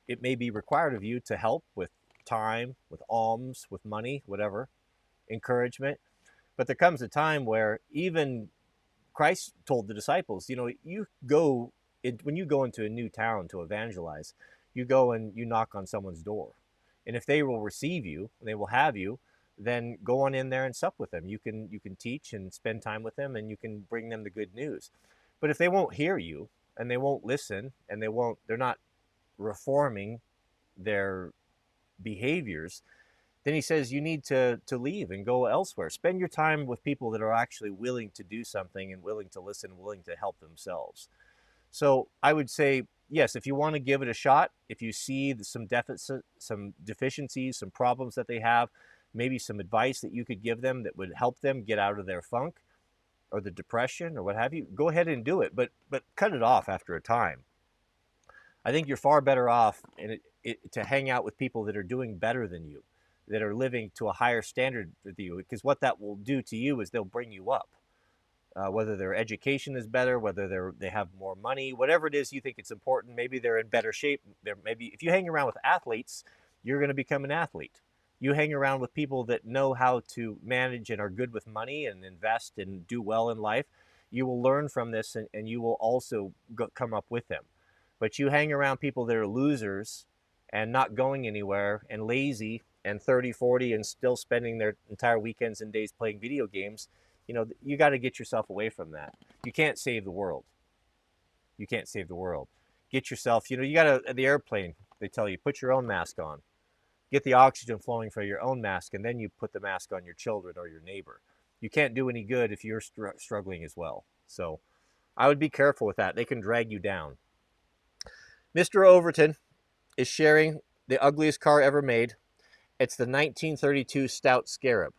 it may be required of you to help with time, with alms, with money, whatever, encouragement. But there comes a time where even Christ told the disciples, when you go into a new town to evangelize, you go and you knock on someone's door. And if they will receive you, they will have you, then go on in there and sup with them. You can teach and spend time with them, and you can bring them the good news. But if they won't hear you and they won't listen and they're not reforming their behaviors, then he says you need to leave and go elsewhere. Spend your time with people that are actually willing to do something and willing to listen, willing to help themselves. So I would say, yes, if you want to give it a shot, if you see some deficiencies, some problems that they have, maybe some advice that you could give them that would help them get out of their funk or the depression or what have you, go ahead and do it. But cut it off after a time. I think you're far better off to hang out with people that are doing better than you, that are living to a higher standard with you, because what that will do to you is they'll bring you up. Whether their education is better, whether they have more money, whatever it is you think it's important, maybe they're in better shape. Maybe if you hang around with athletes, you're going to become an athlete. You hang around with people that know how to manage and are good with money and invest and do well in life, you will learn from this, and you will also come up with them. But you hang around people that are losers and not going anywhere and lazy and 30, 40 and still spending their entire weekends and days playing video games, you got to get yourself away from that. You can't save the world. You can't save the world. Get yourself, you got to, at the airplane, they tell you, put your own mask on. Get the oxygen flowing for your own mask, and then you put the mask on your children or your neighbor. You can't do any good if you're struggling as well. So I would be careful with that. They can drag you down. Mr. Overton is sharing the ugliest car ever made. It's the 1932 Stout Scarab.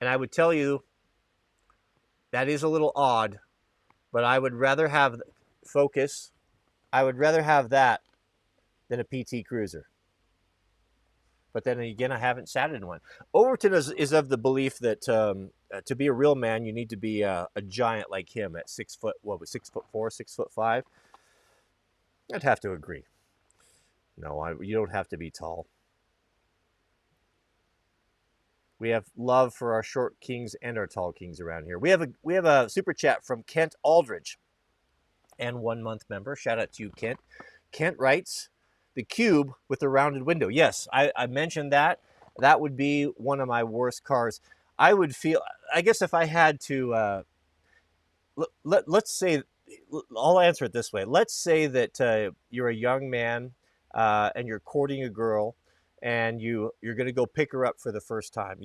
And I would tell you that is a little odd, but I would rather have Focus. I would rather have that than a PT Cruiser. But then again, I haven't sat in one. Overton is of the belief that to be a real man, you need to be a giant like him at 6 foot, 6'4", 6'5". I'd have to agree. No, you don't have to be tall. We have love for our short kings and our tall kings around here. We have a super chat from Kent Aldridge, and 1 month member. Shout out to you, Kent. Kent writes, the cube with the rounded window. Yes, I mentioned that. That would be one of my worst cars. I guess if I had to, let's say, I'll answer it this way. Let's say that you're a young man and you're courting a girl, and you're going to go pick her up for the first time.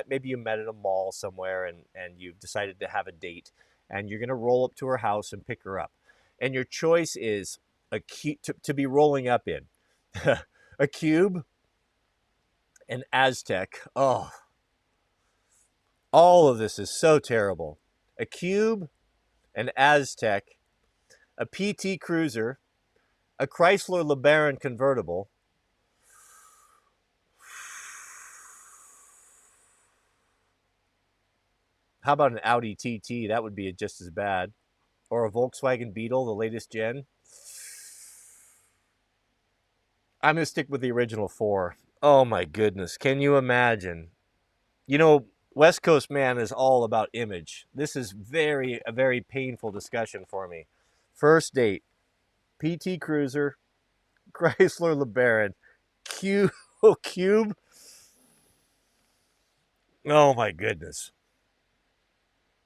Maybe you met at a mall somewhere, and you've decided to have a date, and you're going to roll up to her house and pick her up. And your choice is to be rolling up in a cube, an Aztec. Oh, all of this is so terrible. A cube, an Aztec, a PT Cruiser, a Chrysler LeBaron convertible, how about an Audi TT? That would be just as bad. or a Volkswagen Beetle, the latest gen, I'm going to stick with the original 4. Oh my goodness. Can you imagine? You know, West Coast man is all about image. This is a very painful discussion for me. First date, PT Cruiser, Chrysler LeBaron, Cube, Cube. Oh my goodness.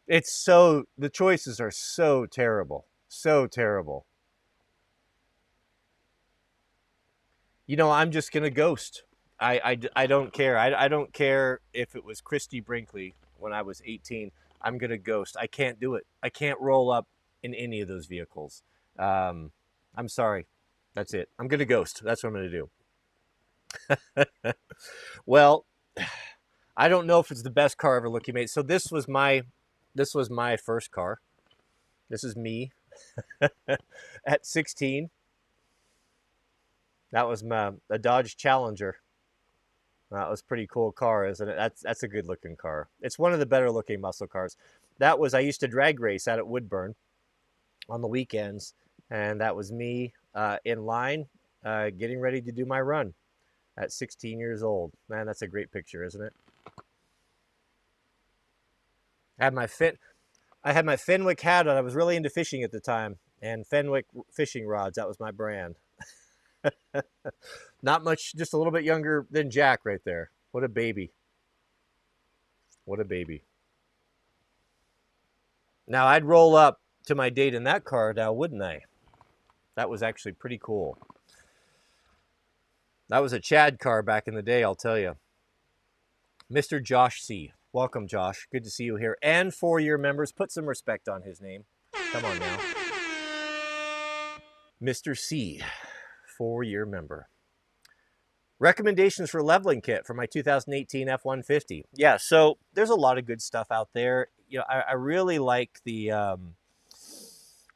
The choices are so terrible. So terrible. You know, I'm just going to ghost. I don't care. I don't care if it was Christy Brinkley when I was 18. I'm going to ghost. I can't do it. I can't roll up in any of those vehicles. I'm sorry. That's it. I'm going to ghost. That's what I'm going to do. Well, I don't know if it's the best car ever looking made. So this was my first car. This is me at 16. That was a Dodge Challenger. That was a pretty cool car, isn't it? That's a good looking car. It's one of the better looking muscle cars. I used to drag race out at Woodburn on the weekends, and that was me in line getting ready to do my run at 16 years old. Man, that's a great picture, isn't it? I had my Fenwick hat on. I was really into fishing at the time, and Fenwick fishing rods, that was my brand. Not much, just a little bit younger than Jack right there. What a baby. What a baby. Now, I'd roll up to my date in that car now, wouldn't I? That was actually pretty cool. That was a Chad car back in the day, I'll tell you. Mr. Josh C. Welcome, Josh. Good to see you here. And 4-year members, put some respect on his name. Come on now. Mr. C, 4-year member. Recommendations for leveling kit for my 2018 F-150. Yeah, so there's a lot of good stuff out there. You know, I really like the...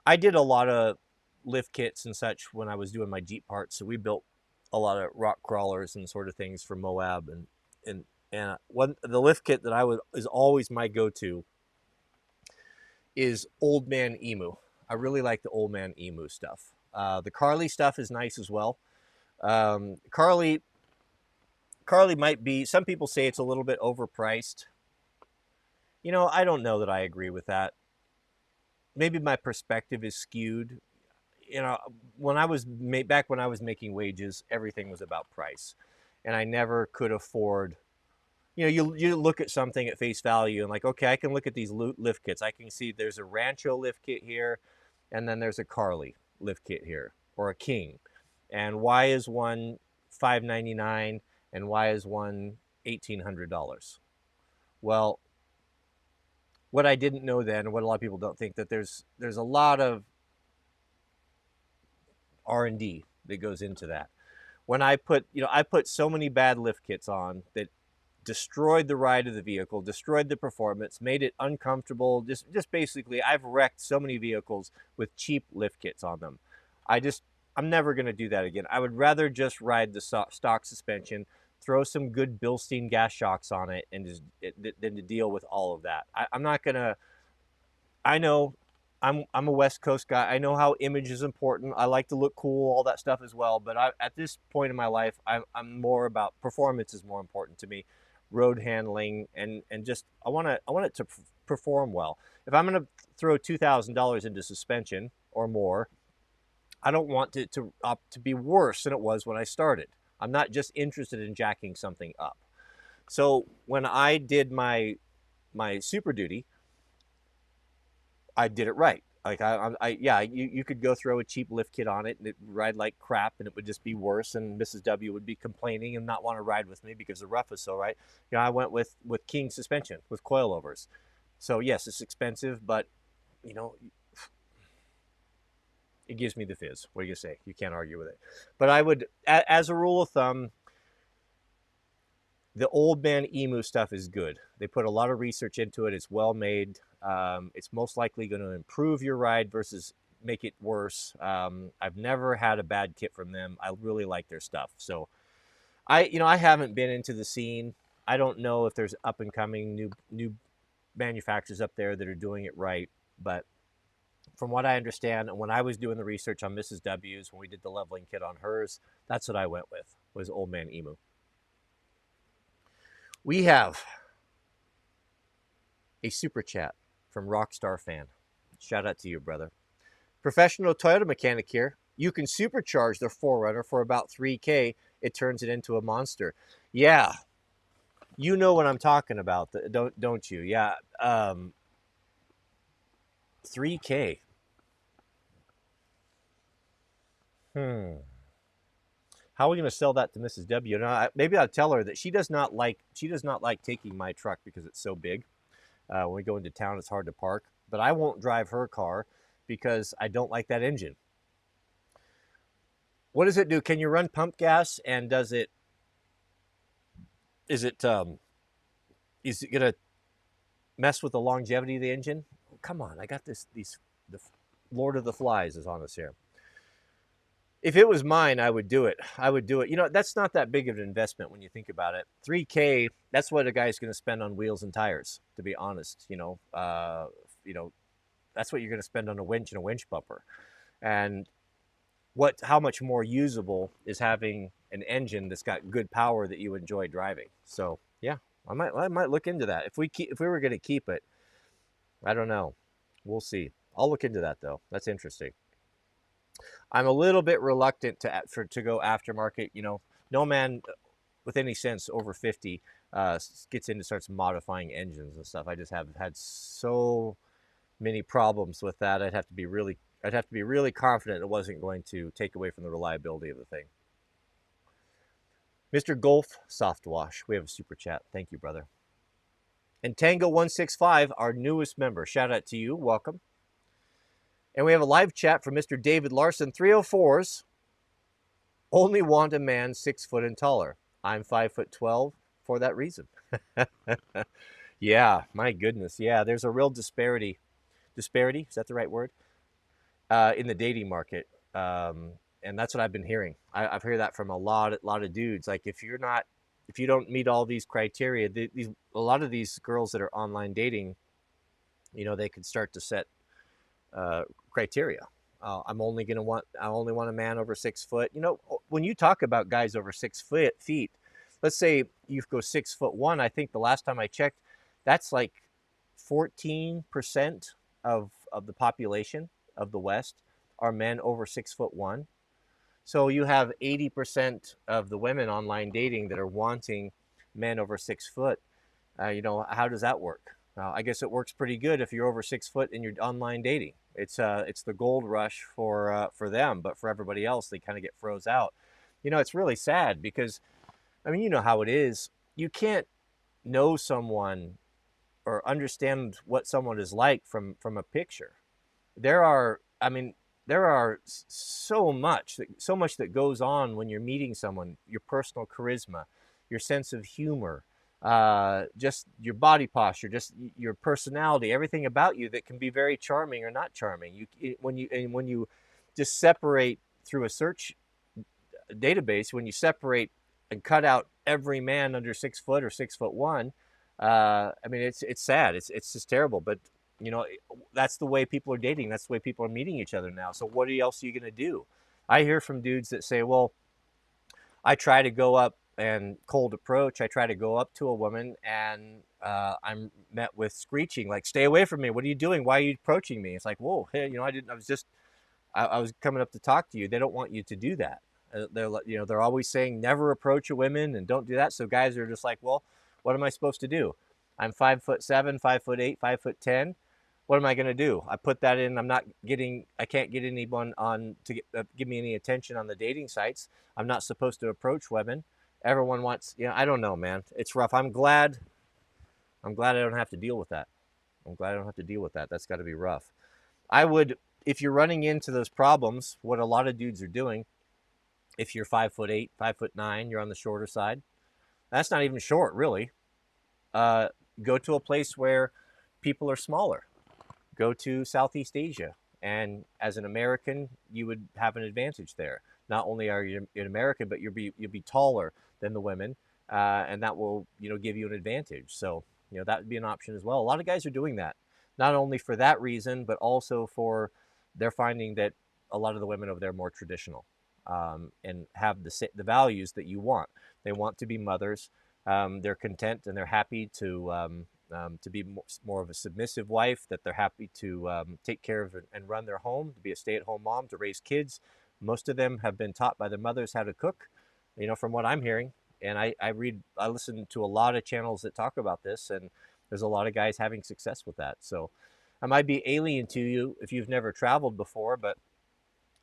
I did a lot of lift kits and such when I was doing my Jeep parts. So we built a lot of rock crawlers and sort of things for Moab. And the lift kit that is always my go-to is Old Man Emu. I really like the Old Man Emu stuff. The Carly stuff is nice as well. Carly might be, some people say it's a little bit overpriced. You know, I don't know that I agree with that. Maybe my perspective is skewed. You know, back when I was making wages, everything was about price. And I never could afford, you know, you look at something at face value and like, okay, I can look at these lift kits. I can see there's a Rancho lift kit here, and then there's a Carly lift kit here, or a King. And why is one $599 and why is one $1,800? Well, what I didn't know then, and what a lot of people don't think, that there's a lot of R&D that goes into that. When I put so many bad lift kits on that destroyed the ride of the vehicle, destroyed the performance, made it uncomfortable. Just basically, I've wrecked so many vehicles with cheap lift kits on them. I'm never going to do that again. I would rather just ride the stock suspension, throw some good Bilstein gas shocks on it, and than to deal with all of that. I'm not going to. I know I'm a West Coast guy. I know how image is important. I like to look cool, all that stuff as well. But at this point in my life, I'm more about performance is more important to me. Road handling and just I want it to perform well. If I'm going to throw $2,000 into suspension or more, I don't want it to be worse than it was when I started. I'm not just interested in jacking something up. So when I did my Super Duty, I did it right. Like you could go throw a cheap lift kit on it and it'd ride like crap and it would just be worse, and Mrs. W would be complaining and not want to ride with me because the rough was so right. You know, I went with King suspension with coilovers. So yes, it's expensive, but you know, it gives me the fizz. What do you say? You can't argue with it. But I would, as a rule of thumb, the Old Man Emu stuff is good. They put a lot of research into it. It's well made. It's most likely going to improve your ride versus make it worse. I've never had a bad kit from them. I really like their stuff. So I haven't been into the scene. I don't know if there's up and coming new manufacturers up there that are doing it right. But from what I understand, and when I was doing the research on Mrs. W's, when we did the leveling kit on hers, that's what I went with, was Old Man Emu. We have a super chat from Rockstar Fan. Shout out to you, brother. Professional Toyota mechanic here. You can supercharge the 4Runner for about 3K. It turns it into a monster. Yeah, you know what I'm talking about, don't you? Yeah, 3K. How are we going to sell that to Mrs. W? Now, maybe I'll tell her that she does not like taking my truck because it's so big. When we go into town, it's hard to park. But I won't drive her car because I don't like that engine. What does it do? Can you run pump gas? And is it going to mess with the longevity of the engine? Oh, come on, I got the Lord of the Flies is on us here. If it was mine, I would do it. You know, that's not that big of an investment when you think about it. 3K, that's what a guy's going to spend on wheels and tires, to be honest. That's what you're going to spend on a winch and a winch bumper. And how much more usable is having an engine that's got good power that you enjoy driving. So yeah, I might look into that. If we were going to keep it, I don't know. We'll see. I'll look into that though. That's interesting. I'm a little bit reluctant to go aftermarket. You know, no man with any sense over 50 gets in and starts modifying engines and stuff. I just have had so many problems with that. I'd have to be really confident it wasn't going to take away from the reliability of the thing. Mr. Golf Soft Wash, we have a super chat. Thank you, brother. And Tango165, our newest member. Shout out to you. Welcome. And we have a live chat from Mr. David Larson, 304s. Only want a man 6 foot and taller. I'm 5'12" for that reason. Yeah, my goodness. Yeah, there's a real disparity. Disparity, is that the right word? In the dating market. And that's what I've been hearing. I've heard that from a lot of dudes. Like if you don't meet all these criteria, a lot of these girls that are online dating, you know, they could start to set criteria. I only want a man over 6 foot. You know, when you talk about guys over 6 feet, let's say you go 6'1". I think the last time I checked, that's like 14% of the population of the West are men over 6'1". So you have 80% of the women online dating that are wanting men over 6 foot. You know, how does that work? I guess it works pretty good if you're over 6 foot and you're online dating. It's the gold rush for them, but for everybody else, they kind of get froze out. You know, it's really sad because, I mean, you know how it is. You can't know someone or understand what someone is like from a picture. There are so much that goes on when you're meeting someone. Your personal charisma, your sense of humor, just your body posture, just your personality, everything about you that can be very charming or not charming. When you just separate through a search database, when you separate and cut out every man under 6 foot or 6'1", I mean, it's sad. It's just terrible. But you know, that's the way people are dating. That's the way people are meeting each other now. So what else are you going to do? I hear from dudes that say, well, I try to go up and cold approach. I try to go up to a woman and I'm met with screeching, like, stay away from me. What are you doing? Why are you approaching me? It's like, whoa, hey, you know, I was coming up to talk to you. They don't want you to do that. They're always saying never approach a woman and don't do that. So guys are just like, well, what am I supposed to do? I'm 5'7", 5'8", 5'10". What am I going to do? I put that in. I can't get anyone on to give me any attention on the dating sites. I'm not supposed to approach women. Everyone wants, you know, I don't know, man. It's rough. I'm glad I don't have to deal with that. That's got to be rough. If you're running into those problems, what a lot of dudes are doing, if you're 5'8", 5'9", you're on the shorter side. That's not even short, really. Go to a place where people are smaller. Go to Southeast Asia, and as an American, you would have an advantage there. Not only are you an American, but you'll be taller than the women, and that will, you know, give you an advantage. So, you know, that would be an option as well. A lot of guys are doing that, not only for that reason, but also for they're finding that a lot of the women over there are more traditional, and have the values that you want. They want to be mothers. They're content and they're happy to be more of a submissive wife, that they're happy to take care of and run their home, to be a stay-at-home mom, to raise kids. Most of them have been taught by their mothers how to cook, from what I'm hearing. And I listen to a lot of channels that talk about this, and there's a lot of guys having success with that. So I might be alien to you if you've never traveled before, but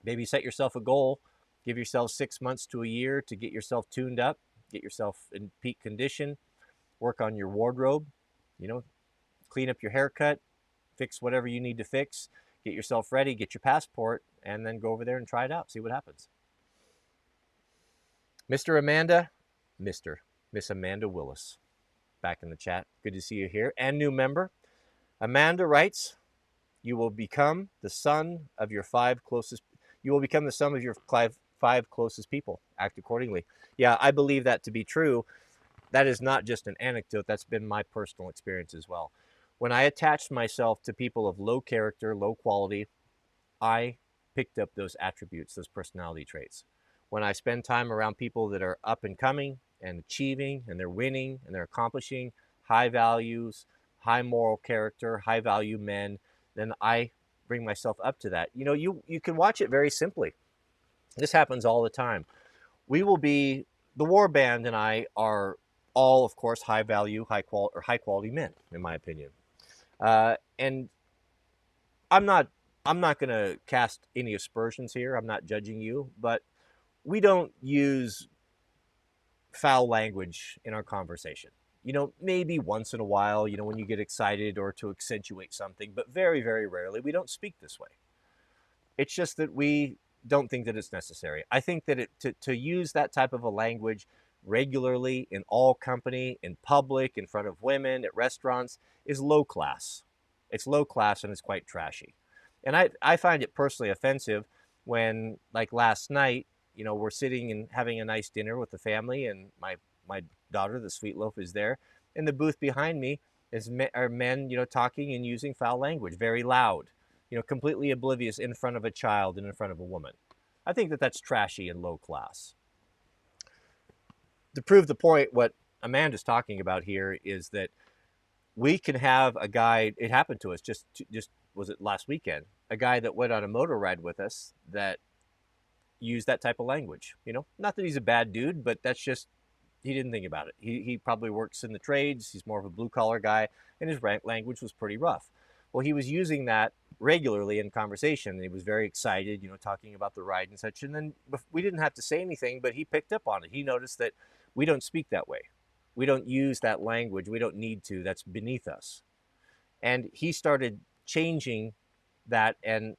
maybe set yourself a goal. Give yourself 6 months to a year to get yourself tuned up, get yourself in peak condition, work on your wardrobe, you know, clean up your haircut, fix whatever you need to fix, get yourself ready, get your passport, and then go over there and try it out, see what happens. Mr. Amanda, Miss Amanda Willis, back in the chat. Good to see you here. And new member. Amanda writes, you will become the son of your five closest closest people. Act accordingly. Yeah, I believe that to be true. That is not just an anecdote. That's been my personal experience as well. When I attached myself to people of low character, low quality, I picked up those attributes, those personality traits. When I spend time around people that are up and coming and achieving, and they're winning and they're accomplishing high values, high moral character, high value men, then I bring myself up to that. You can watch it very simply. This happens all the time. The war band and I are all, of course, high value, high quality men, in my opinion. And I'm not going to cast any aspersions here. I'm not judging you, but we don't use foul language in our conversation. Maybe once in a while, when you get excited or to accentuate something, but very, very rarely. We don't speak this way. It's just that we don't think that it's necessary. I think that to use that type of a language regularly in all company, in public, in front of women, at restaurants, is low class. It's low class and it's quite trashy. And I find it personally offensive when, like last night, we're sitting and having a nice dinner with the family, and my daughter, the sweet loaf, is there. In the booth behind me are men, talking and using foul language, very loud, completely oblivious in front of a child and in front of a woman. I think that that's trashy and low class. To prove the point, what Amanda's talking about here is that we can have a guy. It happened to us just was it last weekend? A guy that went on a motor ride with us that used that type of language. Not that he's a bad dude, but that's just, he didn't think about it. He probably works in the trades. He's more of a blue collar guy, and his language was pretty rough. Well, he was using that regularly in conversation. He was very excited, talking about the ride and such. And then we didn't have to say anything, but he picked up on it. He noticed that we don't speak that way. We don't use that language. We don't need to. That's beneath us. And he started changing that and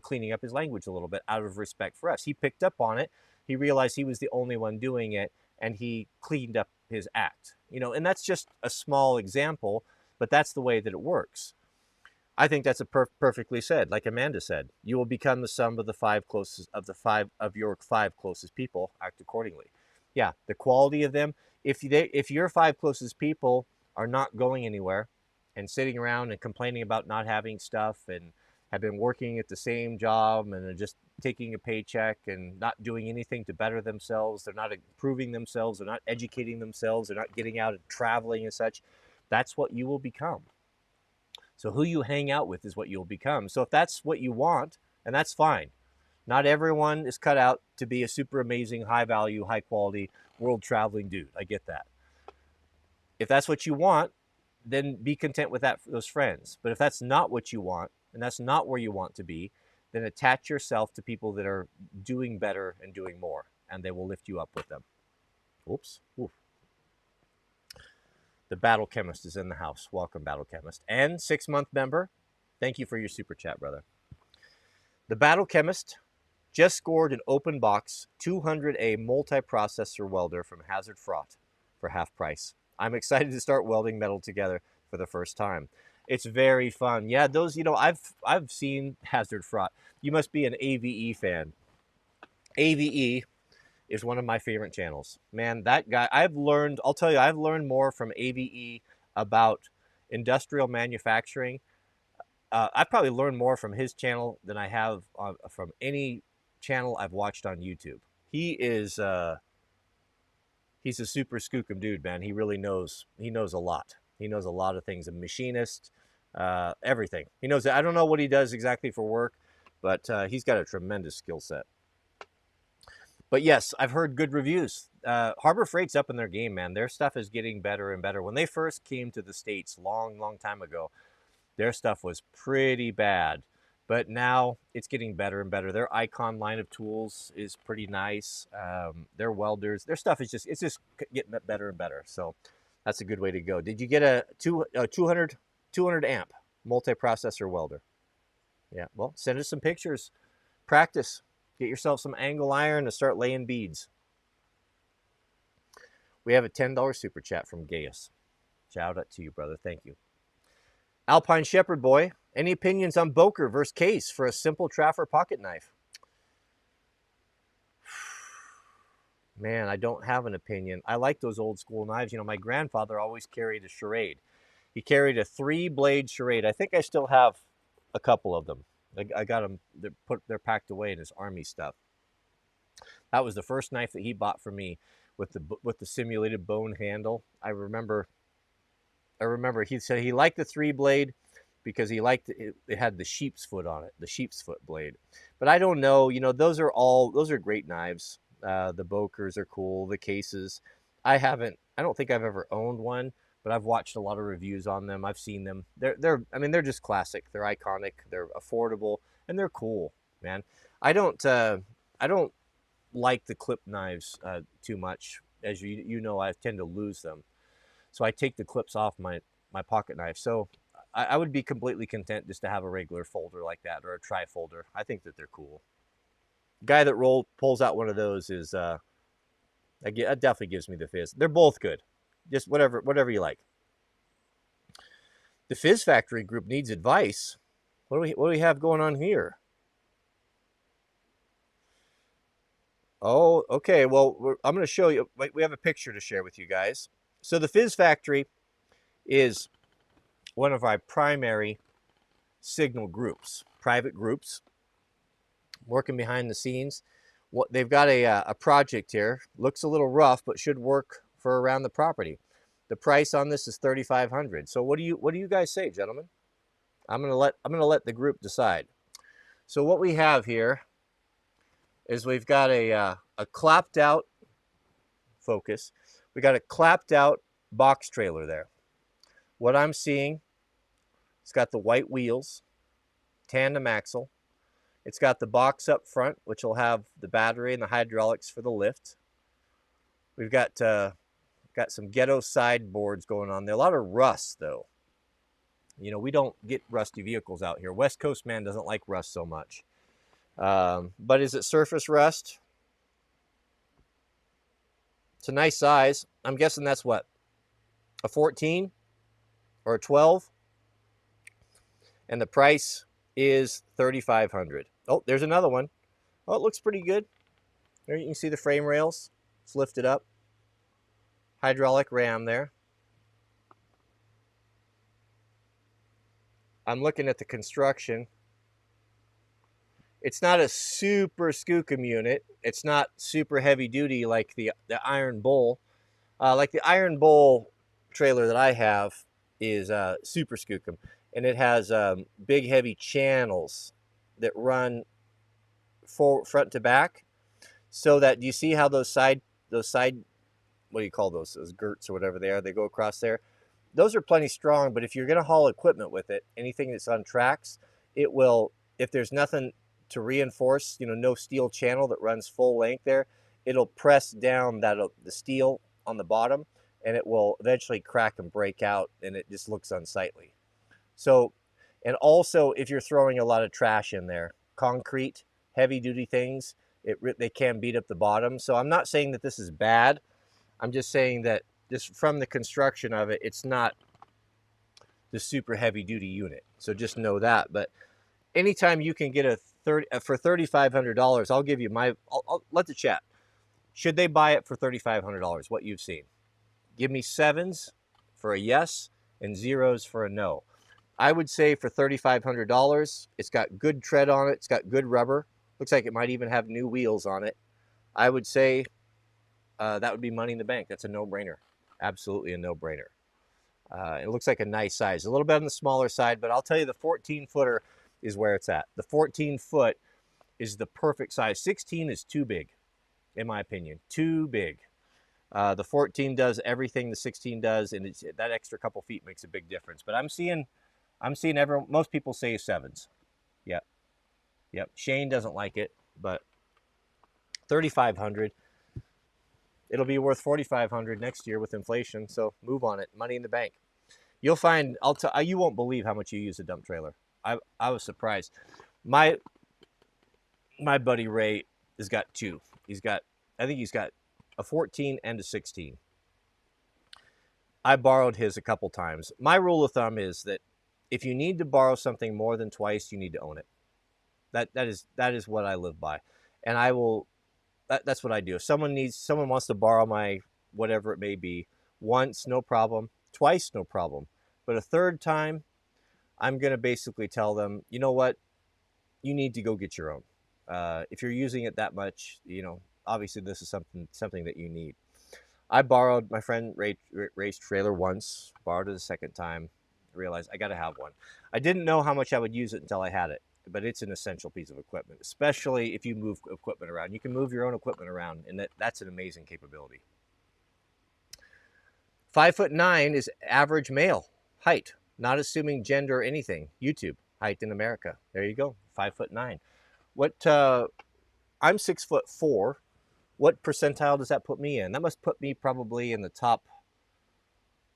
cleaning up his language a little bit out of respect for us. He picked up on it. He realized he was the only one doing it, and he cleaned up his act. And that's just a small example, but that's the way that it works. I think that's perfectly said. Like Amanda said, you will become the sum of your five closest people. Act accordingly. Yeah, the quality of them. If your five closest people are not going anywhere and sitting around and complaining about not having stuff, and have been working at the same job and are just taking a paycheck and not doing anything to better themselves, they're not improving themselves, they're not educating themselves, they're not getting out and traveling and such, that's what you will become. So who you hang out with is what you'll become. So if that's what you want, and that's fine. Not everyone is cut out to be a super amazing, high value, high quality, world traveling dude. I get that. If that's what you want, then be content with those friends. But if that's not what you want, and that's not where you want to be, then attach yourself to people that are doing better and doing more, and they will lift you up with them. Oops. Oof. The Battle Chemist is in the house. Welcome, Battle Chemist. And 6-month member, thank you for your super chat, brother. The Battle Chemist just scored an open box 200A multi-processor welder from Hazard Fraught for half price. I'm excited to start welding metal together for the first time. It's very fun. Yeah, those, I've seen Hazard Fraught. You must be an AVE fan. AVE is one of my favorite channels. Man, that guy, I've learned more from AVE about industrial manufacturing I probably learned more from his channel than I have from any channel I've watched on YouTube. He is he's a super skookum dude, man. He really knows. He knows a lot. He knows a lot of things. A machinist, everything. He knows. I don't know what he does exactly for work, but he's got a tremendous skill set. But yes, I've heard good reviews. Harbor Freight's up in their game, man. Their stuff is getting better and better. When they first came to the States long time ago, their stuff was pretty bad. But now it's getting better and better. Their Icon line of tools is pretty nice. Their welders, their stuff is it's just getting better and better. So that's a good way to go. Did you get a 200 amp multi-processor welder? Yeah, well, send us some pictures. Practice. Get yourself some angle iron and start laying beads. We have a $10 super chat from Gaius. Shout out to you, brother. Thank you. Alpine Shepherd Boy, any opinions on Boker versus Case for a simple Traffer pocket knife? Man, I don't have an opinion. I like those old school knives. You know, my grandfather always carried a charade. He carried a 3-blade charade. I think I still have a couple of them. I got them. They're packed away in his army stuff. That was the first knife that he bought for me with the simulated bone handle. I remember he said he liked the 3-blade because he liked it. It had the sheep's foot on it, the sheep's foot blade. But I don't know. You know, those are great knives. The Bokers are cool. The Cases, I don't think I've ever owned one, but I've watched a lot of reviews on them. I've seen them. They're just classic. They're iconic. They're affordable, and they're cool, man. I don't like the clip knives too much. As you know, I tend to lose them, so I take the clips off my pocket knife. So I would be completely content just to have a regular folder like that or a tri-folder. I think that they're cool. Guy that pulls out one of those is that definitely gives me the fizz. They're both good. Just whatever you like. The Fizz Factory group needs advice. What do we have going on here? Oh, okay. Well, I'm going to show you. We have a picture to share with you guys. So the Fizz Factory is one of our primary signal groups, private groups, working behind the scenes. They've got a project here. Looks a little rough, but should work for around the property. The price on this is $3,500. So what do you guys say, gentlemen? I'm gonna let the group decide. So what we have here is we've got a clapped out Focus. We got a clapped out box trailer there. What I'm seeing, it's got the white wheels, tandem axle. It's got the box up front, which will have the battery and the hydraulics for the lift. We've got some ghetto sideboards going on there. A lot of rust, though. You know, we don't get rusty vehicles out here. West Coast man doesn't like rust so much. But is it surface rust? It's a nice size. I'm guessing that's what? A 14 or a 12? And the price is $3,500. Oh, there's another one. Oh, it looks pretty good. There you can see the frame rails. It's lifted up. Hydraulic ram there. I'm looking at the construction. It's not a super skookum unit. It's not super heavy duty like the Iron Bull. Like the Iron Bull trailer that I have is super skookum, and it has big heavy channels that run front to back, so that, do you see how those side what do you call those girts or whatever they are, they go across there? Those are plenty strong, but if you're going to haul equipment with it, anything that's on tracks, it will, if there's nothing to reinforce, you know, no steel channel that runs full length there, it'll press down the steel on the bottom, and it will eventually crack and break out, and it just looks unsightly. So, and also if you're throwing a lot of trash in there, concrete, heavy duty things, they can beat up the bottom. So I'm not saying that this is bad. I'm just saying that just from the construction of it, it's not the super heavy duty unit. So just know that. But anytime you can get for $3,500, I'll give you I'll let the chat. Should they buy it for $3,500? What you've seen? Give me 7s for a yes and 0s for a no. I would say for $3,500, it's got good tread on it. It's got good rubber. Looks like it might even have new wheels on it. I would say that would be money in the bank. That's a no-brainer. Absolutely a no-brainer. It looks like a nice size. A little bit on the smaller side, but I'll tell you the 14-footer is where it's at. The 14-foot is the perfect size. 16 is too big, in my opinion. Too big. The 14 does everything the 16 does, and that extra couple feet makes a big difference. But I'm seeing most people say 7s. Yep. Yep. Shane doesn't like it, but 3,500. It'll be worth 4,500 next year with inflation. So move on it. Money in the bank. You'll find. You won't believe how much you use a dump trailer. I was surprised. My buddy Ray has got 2. I think he's got a 14 and a 16. I borrowed his a couple times. My rule of thumb is that if you need to borrow something more than twice, you need to own it. That is what I live by, and I will. That's what I do. If someone wants to borrow my whatever it may be, once, no problem. Twice, no problem. But a third time, I'm going to basically tell them, you know what? You need to go get your own. If you're using it that much, obviously this is something that you need. I borrowed my friend Ray's trailer once, borrowed it a second time, realized I got to have one. I didn't know how much I would use it until I had it. But it's an essential piece of equipment, especially if you move equipment around. You can move your own equipment around, and that's an amazing capability. 5'9" is average male height, not assuming gender or anything. YouTube height in America. There you go, 5'9". I'm 6'4". What percentile does that put me in? That must put me probably in the top.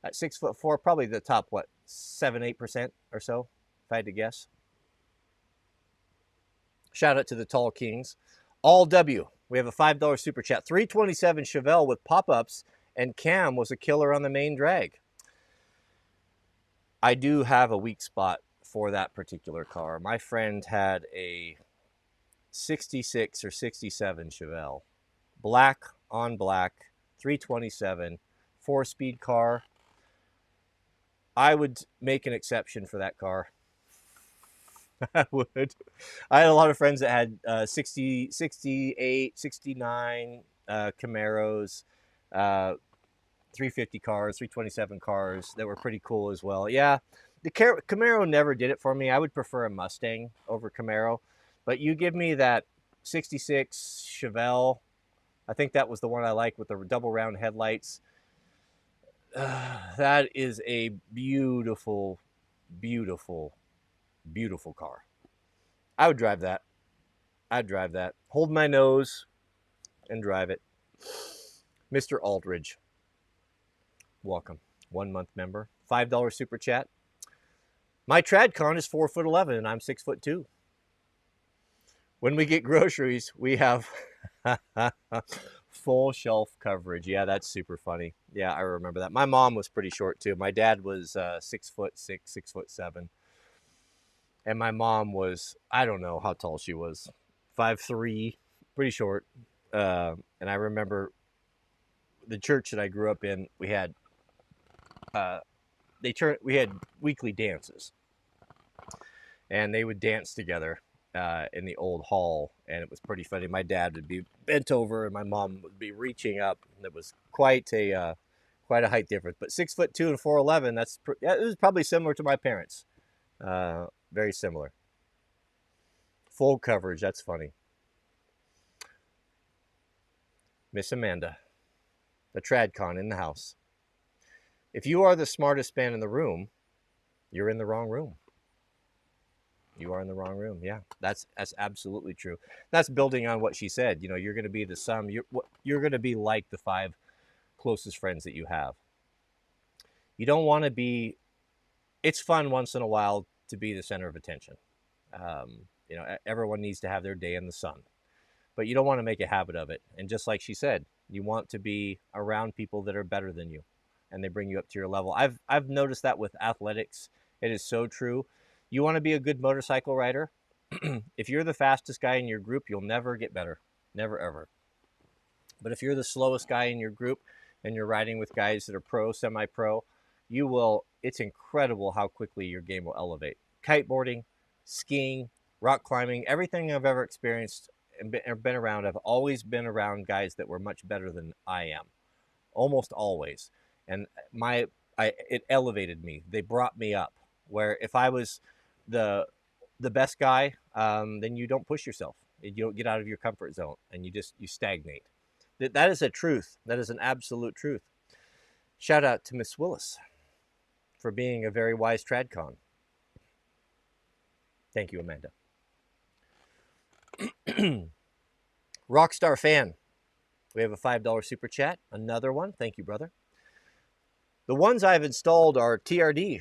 At 6'4", probably the top 7-8% or so, if I had to guess. Shout out to the Tall Kings. All W. We have a $5 super chat. 327 Chevelle with pop-ups, and cam was a killer on the main drag. I do have a weak spot for that particular car. My friend had a 66 or 67 Chevelle. Black on black, 327, 4-speed car. I would make an exception for that car. I would. I had a lot of friends that had 60, 68, 69 Camaros, 350 cars, 327 cars that were pretty cool as well. Yeah, the Camaro never did it for me. I would prefer a Mustang over Camaro. But you give me that 66 Chevelle. I think that was the one I liked with the double round headlights. That is a beautiful, beautiful, beautiful car. I would drive that. I'd drive that. Hold my nose and drive it. Mr. Aldridge, welcome. 1-month member. $5 super chat. My TradCon is 4'11" and I'm 6'2". When we get groceries, we have full shelf coverage. Yeah, that's super funny. Yeah, I remember that. My mom was pretty short too. My dad was 6'6", 6'7". And my mom was, I don't know how tall she was, 5'3", pretty short. And I remember the church that I grew up in, we had weekly dances. And they would dance together in the old hall, and it was pretty funny. My dad would be bent over, and my mom would be reaching up. And it was quite a height difference. But 6'2" and 4'11", it was probably similar to my parents. Very similar. Full coverage. That's funny. Miss Amanda, the TradCon in the house. If you are the smartest man in the room, you're in the wrong room. You are in the wrong room. Yeah, that's absolutely true. That's building on what she said. You're going to be the sum. You're going to be like the 5 closest friends that you have. You don't want to be. It's fun once in a while to be the center of attention. Everyone needs to have their day in the sun, but you don't want to make a habit of it. And just like she said, you want to be around people that are better than you, and they bring you up to your level. I've noticed that with athletics. It is so true. You want to be a good motorcycle rider. If you're the fastest guy in your group, you'll never get better. Never, ever. But if you're the slowest guy in your group and you're riding with guys that are pro, semi-pro, you will it's incredible how quickly your game will elevate. Kiteboarding, skiing, rock climbing, everything I've ever experienced and been around, I've always been around guys that were much better than I am, almost always. And it elevated me. They brought me up. Where if I was the the best guy, then you don't push yourself. You don't get out of your comfort zone, and you stagnate. That is a truth. That is an absolute truth. Shout out to Miss Willis for being a very wise tradcon. Thank you, Amanda. Rockstar fan, we have a $5 super chat. Another one. Thank you, brother. The ones I've installed are TRD.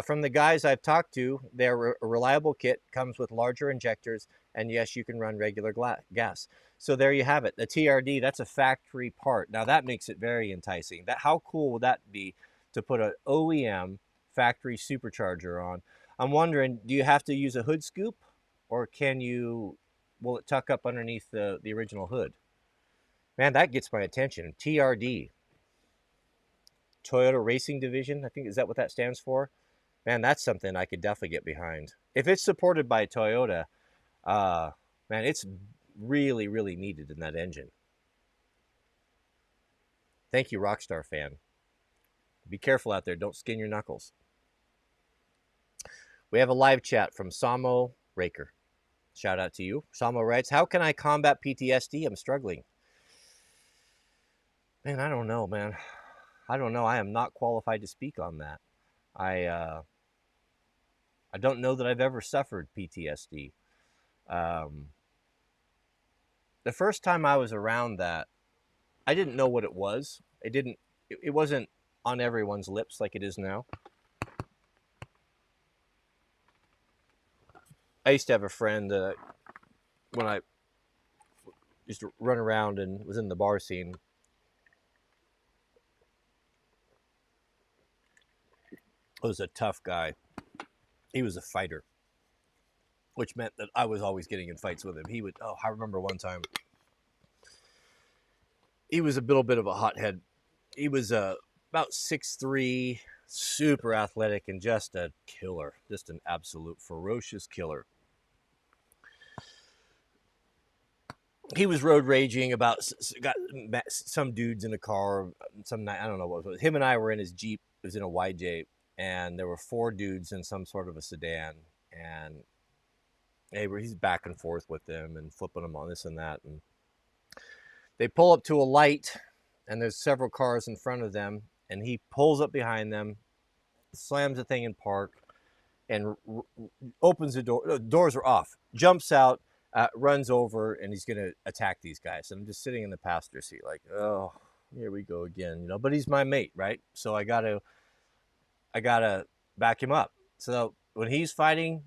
From the guys I've talked to, they're a reliable kit, comes with larger injectors, and yes, you can run regular gas. So there you have it. The TRD, that's a factory part. Now that makes it very enticing. How cool would that be to put an OEM factory supercharger on? I'm wondering, do you have to use a hood scoop, or will it tuck up underneath the original hood? Man, that gets my attention. TRD, Toyota Racing Division, I think, is that what that stands for? Man, that's something I could definitely get behind. If it's supported by Toyota, man, it's really, really needed in that engine. Thank you, Rockstar fan. Be careful out there. Don't skin your knuckles. We have a live chat from Samo Raker. Shout out to you. Samo writes, how can I combat PTSD? I'm struggling. Man, I don't know, man. I don't know. I am not qualified to speak on that. I don't know that I've ever suffered PTSD. The first time I was around that, I didn't know what it was. It wasn't on everyone's lips like it is now. I used to have a friend when I used to run around and was in the bar scene. He was a tough guy. He was a fighter, which meant that I was always getting in fights with him. I remember one time, he was a little bit of a hothead. He was about 6'3", super athletic, and just a killer, just an absolute ferocious killer. He was road raging got some dudes in a car some night. I don't know what it was. Him and I were in his Jeep. It was in a YJ, and there were 4 dudes in some sort of a sedan, and he's back and forth with them and flipping them on this and that. And they pull up to a light, and there's several cars in front of them, and he pulls up behind them, slams the thing in park, and opens the door. The doors are off. Jumps out, runs over, and he's going to attack these guys. And I'm just sitting in the passenger seat like, oh, here we go again, But he's my mate, right? So I gotta back him up. So when he's fighting,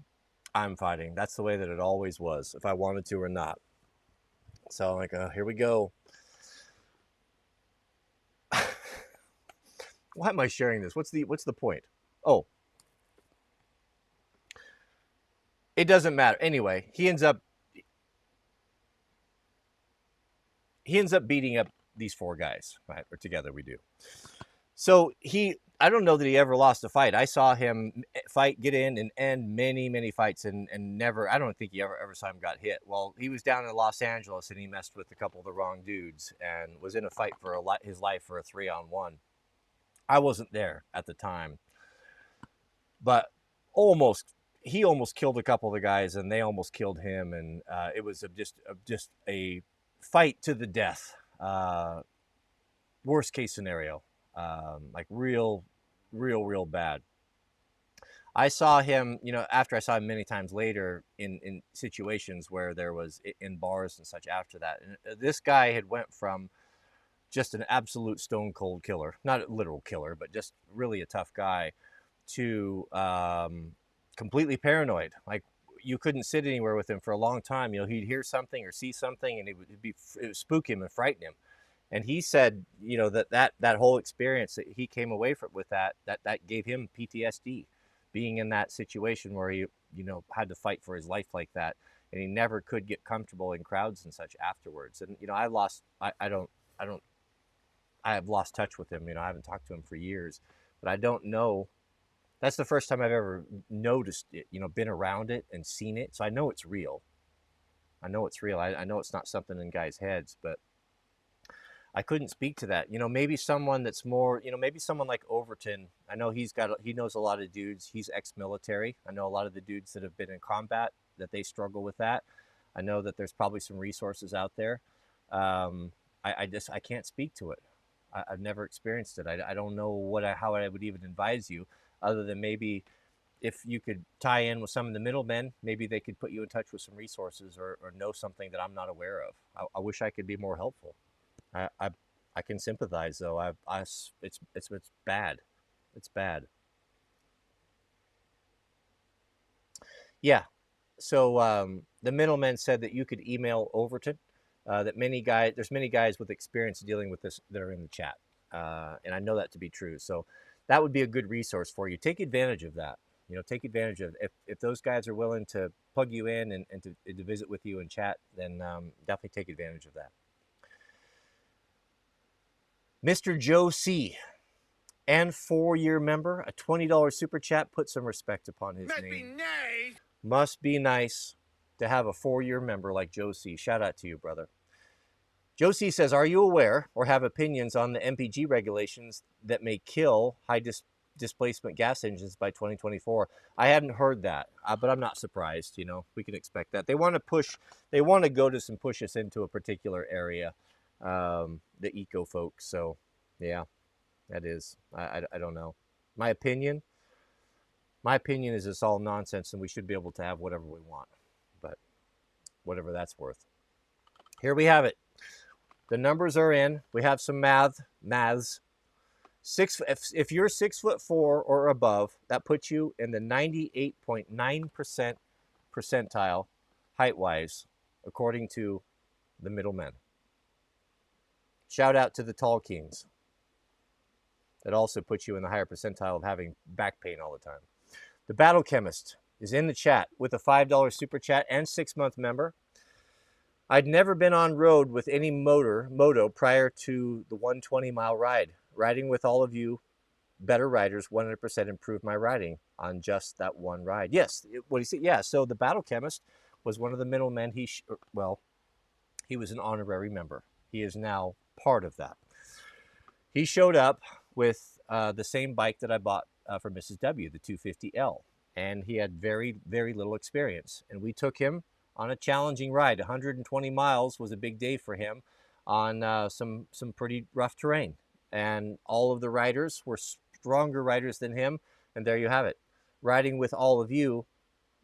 I'm fighting. That's the way that it always was, if I wanted to or not. So I'm like, oh, here we go. Why am I sharing this? What's the point? Oh, it doesn't matter. Anyway, he ends up beating up these 4 guys, right? Or together we do. So I don't know that he ever lost a fight. I saw him fight, get in, and end many, many fights, and never. I don't think he ever saw him got hit. Well, he was down in Los Angeles, and he messed with a couple of the wrong dudes, and was in a fight for his life for a 3-on-1. I wasn't there at the time, but he almost killed a couple of the guys, and they almost killed him, and it was just a fight to the death. Worst case scenario. Like real bad. I saw him, after I saw him many times later in situations where there was in bars and such after that. And this guy had went from just an absolute stone cold killer, not a literal killer, but just really a tough guy, to completely paranoid. Like, you couldn't sit anywhere with him for a long time. He'd hear something or see something, and it would spook him and frighten him. And he said, that whole experience that he came away from with that gave him PTSD, being in that situation where he, had to fight for his life like that, and he never could get comfortable in crowds and such afterwards. And I have lost touch with him. I haven't talked to him for years, but I don't know That's the first time I've ever noticed it, been around it and seen it. So I know it's real. I know it's real. I know it's not something in guys' heads, but I couldn't speak to that. Maybe someone that's more, maybe someone like Overton. I know he knows a lot of dudes. He's ex-military. I know a lot of the dudes that have been in combat that they struggle with that. I know that there's probably some resources out there. I can't speak to it. I've never experienced it. I don't know how I would even advise you, other than maybe if you could tie in with some of the middlemen, maybe they could put you in touch with some resources or know something that I'm not aware of. I wish I could be more helpful. I can sympathize though. It's bad. It's bad. Yeah. So the middlemen said that you could email Overton. That there's many guys with experience dealing with this that are in the chat, and I know that to be true. So that would be a good resource for you. Take advantage of that. Take advantage of if those guys are willing to plug you in and to visit with you and chat, then definitely take advantage of that. Mr. Joe C. and 4-year member, a $20 super chat. Put some respect upon his name. Must be nice to have a 4-year member like Joe C. Shout out to you, brother. Joe C. says, are you aware or have opinions on the MPG regulations that may kill high displacement gas engines by 2024? I hadn't heard that, but I'm not surprised. We can expect that. They want to go to push us into a particular area, the eco folks. So yeah, that is, I don't know. My opinion is it's all nonsense and we should be able to have whatever we want, but whatever that's worth. Here we have it. The numbers are in. We have some maths. If you're 6'4" or above, that puts you in the 98.9% percentile height-wise, according to the middlemen. Shout out to the tall kings. That also puts you in the higher percentile of having back pain all the time. The Battle Chemist is in the chat with a $5 super chat and 6-month member. I'd never been on road with any moto prior to the 120-mile ride. Riding with all of you better riders 100% improved my riding on just that one ride. Yes, what he said. Yeah, so the Battle Chemist was one of the middlemen. He was an honorary member. He is now part of that. He showed up with the same bike that I bought for Mrs. W, the 250L, and he had very, very little experience. And we took him on a challenging ride. 120 miles was a big day for him on some pretty rough terrain. And all of the riders were stronger riders than him. And there you have it. Riding with all of you,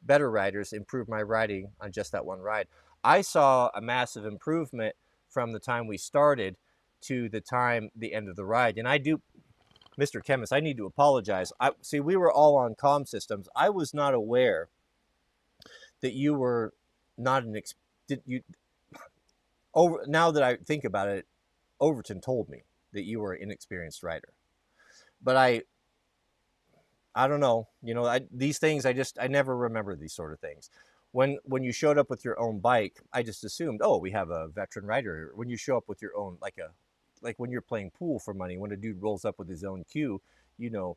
better riders, improved my riding on just that one ride. I saw a massive improvement from the time we started to the end of the ride. And I do, Mr. Chemist, I need to apologize. See, we were all on comm systems. I was not aware that you were not now that I think about it, Overton told me that you were an inexperienced rider. But I don't know. These things, I never remember these sort of things. When you showed up with your own bike, I just assumed, oh, we have a veteran rider. When you show up with your own, like when you're playing pool for money, when a dude rolls up with his own cue, you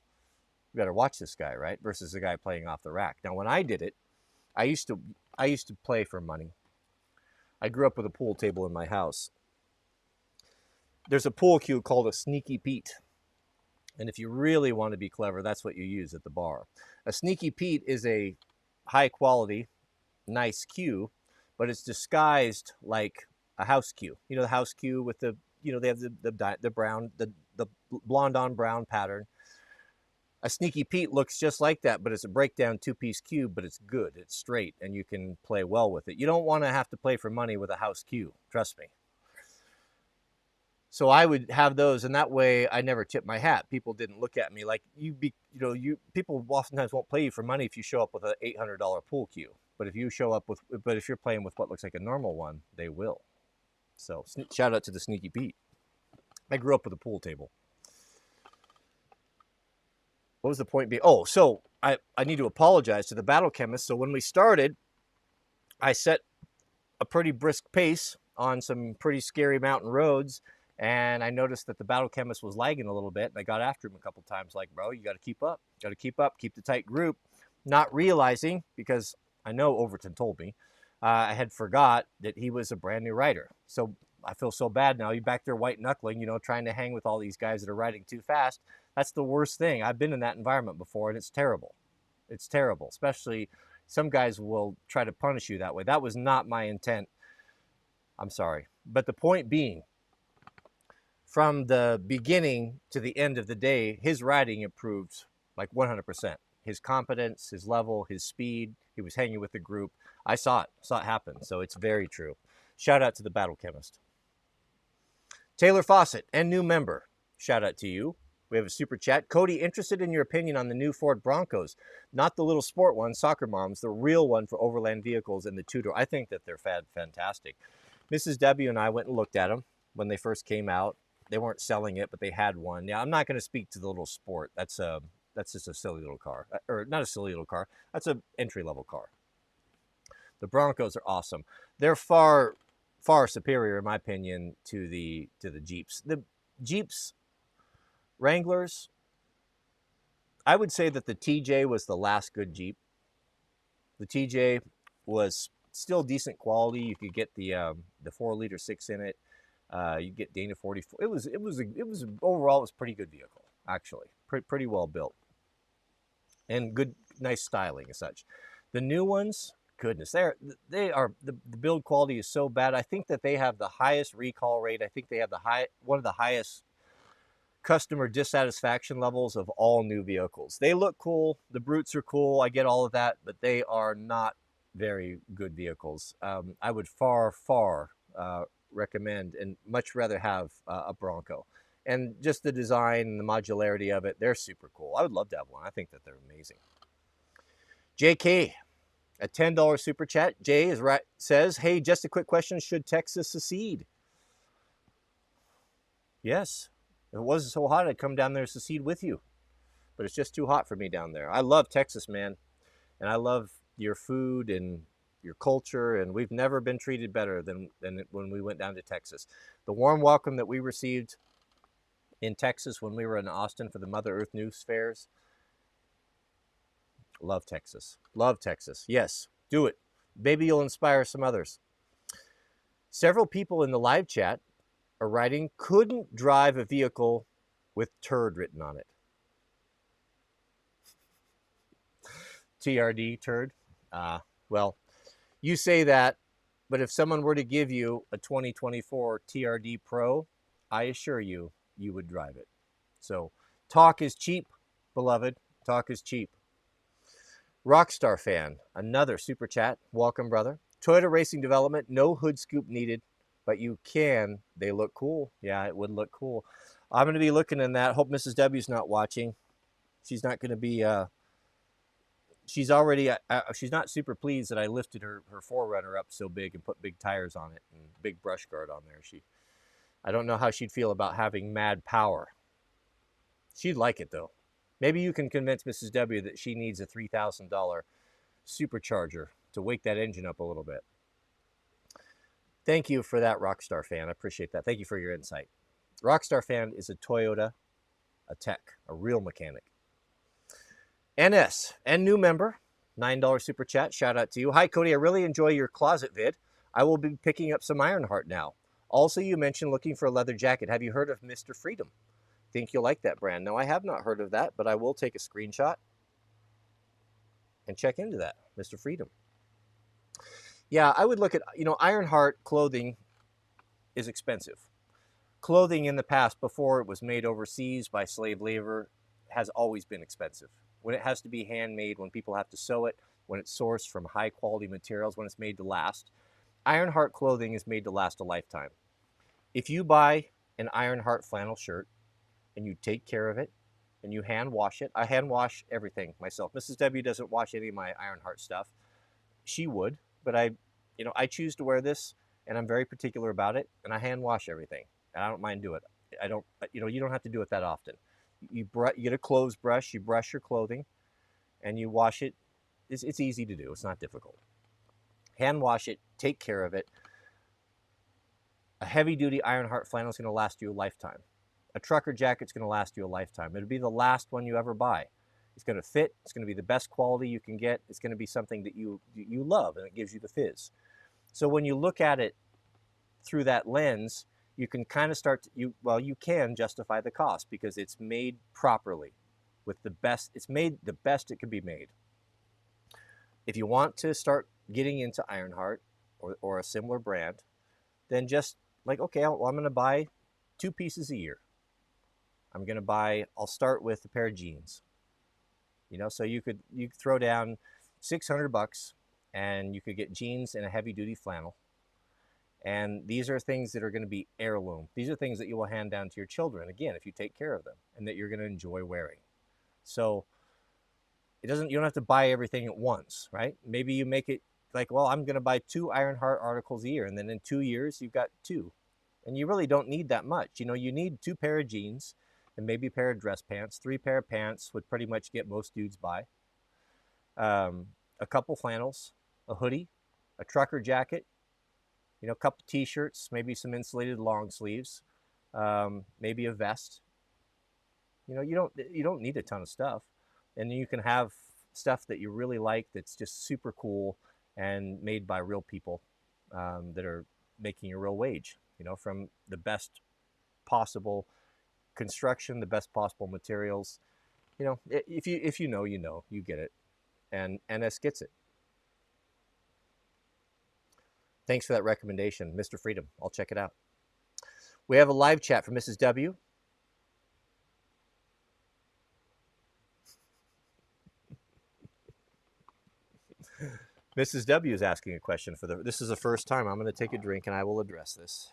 better watch this guy, right? Versus a guy playing off the rack. Now, when I did it, I used to play for money. I grew up with a pool table in my house. There's a pool cue called a Sneaky Pete. And if you really want to be clever, that's what you use at the bar. A Sneaky Pete is a high quality, nice cue, but it's disguised like a house cue. The house cue with the, they have the brown, the blonde on brown pattern. A Sneaky Pete looks just like that, but it's a breakdown 2-piece cue, but it's good, it's straight, and you can play well with it. You don't want to have to play for money with a house cue, trust me. So I would have those, and that way I never tip my hat. People didn't look at me like people oftentimes won't play you for money if you show up with an $800 pool cue. But if you're playing with what looks like a normal one, they will. So shout out to the Sneaky Pete. I grew up with a pool table. What was the point being? Oh, so I need to apologize to the Battle Chemist. So when we started, I set a pretty brisk pace on some pretty scary mountain roads, And I noticed that the battle chemist was lagging a little bit, and I got after him a couple times, like, bro, you got to keep up, keep the tight group, not realizing, because I know Overton told me, I had forgot that he was a brand new rider. So I feel so bad now. You back there white knuckling, trying to hang with all these guys that are riding too fast. That's the worst thing. I've been in that environment before, and it's terrible. It's terrible, especially some guys will try to punish you that way. That was not my intent. I'm sorry. But the point being, from the beginning to the end of the day, his riding improved like 100%. His competence, his level, his speed, he was hanging with the group. I saw it happen. So it's very true. Shout out to the battle chemist. Taylor Fawcett and new member. Shout out to you. We have a super chat. Cody, interested in your opinion on the new Ford Broncos, not the little sport one, soccer moms, the real one for overland vehicles and the two-door. I think that they're fantastic. Mrs. W and I went and looked at them when they first came out. They weren't selling it, but they had one. Now, I'm not going to speak to the little sport. That's just a silly little car, or not a silly little car. That's an entry-level car. The Broncos are awesome. They're far superior, in my opinion, to the Jeeps. The Jeeps, Wranglers, I would say that the TJ was the last good Jeep. The TJ was still decent quality. You could get the 4-liter 6 in it. You get Dana 44. It was overall, it was a pretty good vehicle, actually. Pretty well built. And good, nice styling and such. The new ones, goodness, the build quality is so bad. I think that they have the highest recall rate. I think they have one of the highest customer dissatisfaction levels of all new vehicles. They look cool. The Brutes are cool. I get all of that, but they are not very good vehicles. I would far recommend and much rather have a Bronco. And just the design and the modularity of it, they're super cool. I would love to have one. I think that they're amazing. JK, a $10 super chat. Jay says, hey, just a quick question. Should Texas secede? Yes. If it wasn't so hot, I'd come down there to secede with you. But it's just too hot for me down there. I love Texas, man. And I love your food and your culture. And we've never been treated better than when we went down to Texas. The warm welcome that we received in Texas when we were in Austin for the Mother Earth News Fairs. Love Texas. Love Texas. Yes, do it. Maybe you'll inspire some others. Several people in the live chat are writing, couldn't drive a vehicle with turd written on it. TRD, turd. Well, you say that, but if someone were to give you a 2024 TRD Pro, I assure you, you would drive it. So talk is cheap, beloved. Talk is cheap. Rockstar fan, another super chat. Welcome, brother. Toyota Racing Development, no hood scoop needed, but you can. They look cool. Yeah, it would look cool. I'm going to be looking in that. Hope Mrs. W's not watching. She's not going to be, she's not super pleased that I lifted her 4Runner up so big and put big tires on it and big brush guard on there. I don't know how she'd feel about having mad power. She'd like it, though. Maybe you can convince Mrs. W that she needs a $3,000 supercharger to wake that engine up a little bit. Thank you for that, Rockstar fan. I appreciate that. Thank you for your insight. Rockstar fan is a Toyota, a tech, a real mechanic. NS, and new member, $9 super chat. Shout out to you. Hi, Cody. I really enjoy your closet vid. I will be picking up some Ironheart now. Also, you mentioned looking for a leather jacket. Have you heard of Mr. Freedom? Think you'll like that brand. No, I have not heard of that, but I will take a screenshot and check into that, Mr. Freedom. Yeah, I would look at, Ironheart clothing is expensive. Clothing in the past, before it was made overseas by slave labor, has always been expensive. When it has to be handmade, when people have to sew it, when it's sourced from high quality materials, when it's made to last. Ironheart clothing is made to last a lifetime. If you buy an Ironheart flannel shirt, and you take care of it, and you hand wash it. I hand wash everything myself. Mrs. W doesn't wash any of my Ironheart stuff. She would, but I choose to wear this, and I'm very particular about it, and I hand wash everything, and I don't mind doing it. You don't have to do it that often. You get a clothes brush, you brush your clothing, and you wash it. It's easy to do. It's not difficult. Hand wash it, take care of it. A heavy duty Ironheart flannel is going to last you a lifetime. A trucker jacket's going to last you a lifetime. It'll be the last one you ever buy. It's going to fit. It's going to be the best quality you can get. It's going to be something that you love, and it gives you the fizz. So when you look at it through that lens, you can kind of start to, you can justify the cost because it's made properly with the best. It's made the best it can be made. If you want to start getting into Ironheart or a similar brand, then just like, okay, I'm going to buy 2 pieces a year. I'll start with a pair of jeans. So you throw down $600 and you could get jeans and a heavy duty flannel. And these are things that are going to be heirloom. These are things that you will hand down to your children, again, if you take care of them, and that you're going to enjoy wearing. So you don't have to buy everything at once, right? Maybe you make it like, well, I'm going to buy 2 Ironheart articles a year, and then in 2 years you've got 2. And you really don't need that much. You need 2 pair of jeans and maybe a pair of dress pants. 3 pair of pants would pretty much get most dudes by. A couple flannels, a hoodie, a trucker jacket, a couple t-shirts, maybe some insulated long sleeves, maybe a vest. You don't need a ton of stuff. And you can have stuff that you really like that's just super cool and made by real people that are making a real wage, from the best possible construction, the best possible materials. If you know, you get it. And NS gets it. Thanks for that recommendation, Mr. Freedom. I'll check it out. We have a live chat from Mrs. W. Mrs. W is asking a question this is the first time I'm going to take a drink and I will address this.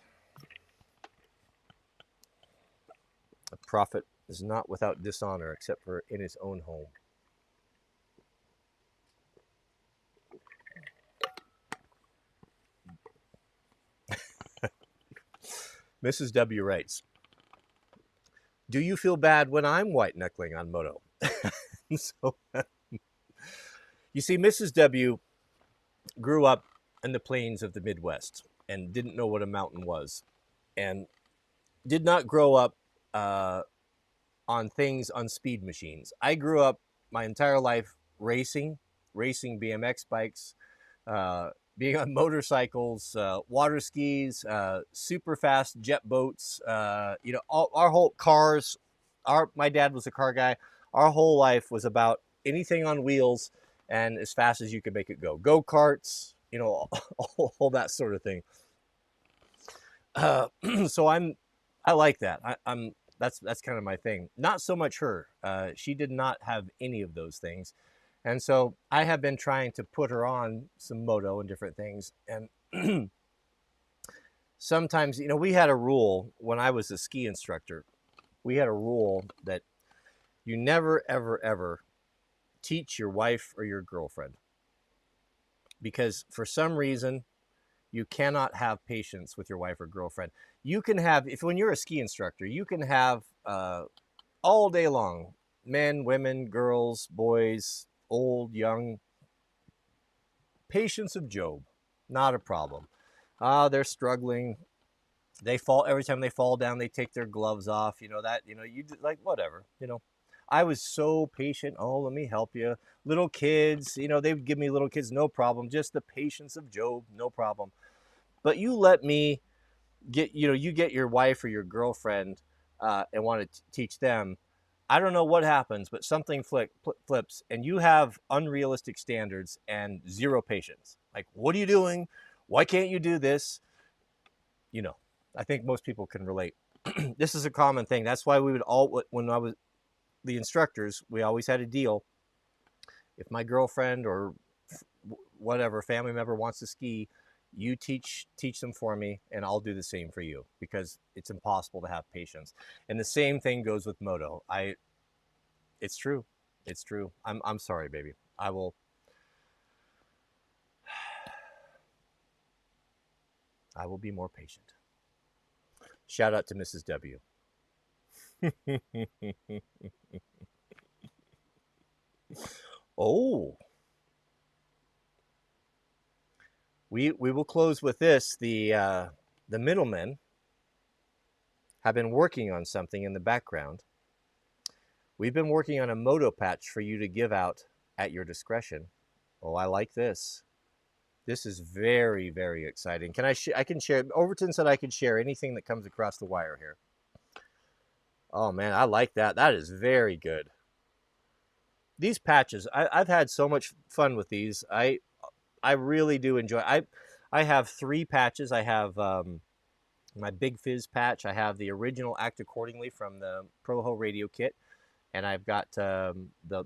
A prophet is not without dishonor except for in his own home. Mrs. W writes, do you feel bad when I'm white knuckling on moto? So, you see, Mrs. W grew up in the plains of the Midwest and didn't know what a mountain was, and did not grow up on speed machines. I grew up my entire life racing BMX bikes, being on motorcycles, water skis, super fast jet boats, our whole cars. My dad was a car guy. Our whole life was about anything on wheels and as fast as you could make it go. Go-karts, all that sort of thing. So I like that. That's kind of my thing. Not so much her. She did not have any of those things. And so I have been trying to put her on some moto and different things. And sometimes, we had a rule when I was a ski instructor. We had a rule that you never, ever, ever teach your wife or your girlfriend. Because for some reason, you cannot have patience with your wife or girlfriend. You can have, when you're a ski instructor, you can have all day long, men, women, girls, boys, old, young, patience of Job, not a problem. They're struggling. They fall every time they fall down. They take their gloves off. You like whatever. I was so patient. Oh, let me help you. Little kids, they would give me little kids, no problem. Just the patience of Job, no problem. But you let me you get your wife or your girlfriend and want to teach them. I don't know what happens, but something flips and you have unrealistic standards and zero patience. Like, what are you doing? Why can't you do this? I think most people can relate. This is a common thing. That's why we would when I was the instructors, we always had a deal. If my girlfriend or whatever family member wants to ski, you teach them for me, and I'll do the same for you, because it's impossible to have patience. And the same thing goes with moto. It's true. It's true. I'm sorry, baby. I will be more patient. Shout out to Mrs. W. Oh, we will close with this. The the middlemen have been working on something in the background. We've been working on a moto patch for you to give out at your discretion. Oh, I like this. This is very, very exciting. I can share, Overton said I could share anything that comes across the wire here. Oh man, I like that. That is very good. These patches, I've had so much fun with these. I really do enjoy. I have 3 patches. I have my Big Fizz patch. I have the original Act Accordingly from the Proho radio kit, and I've got the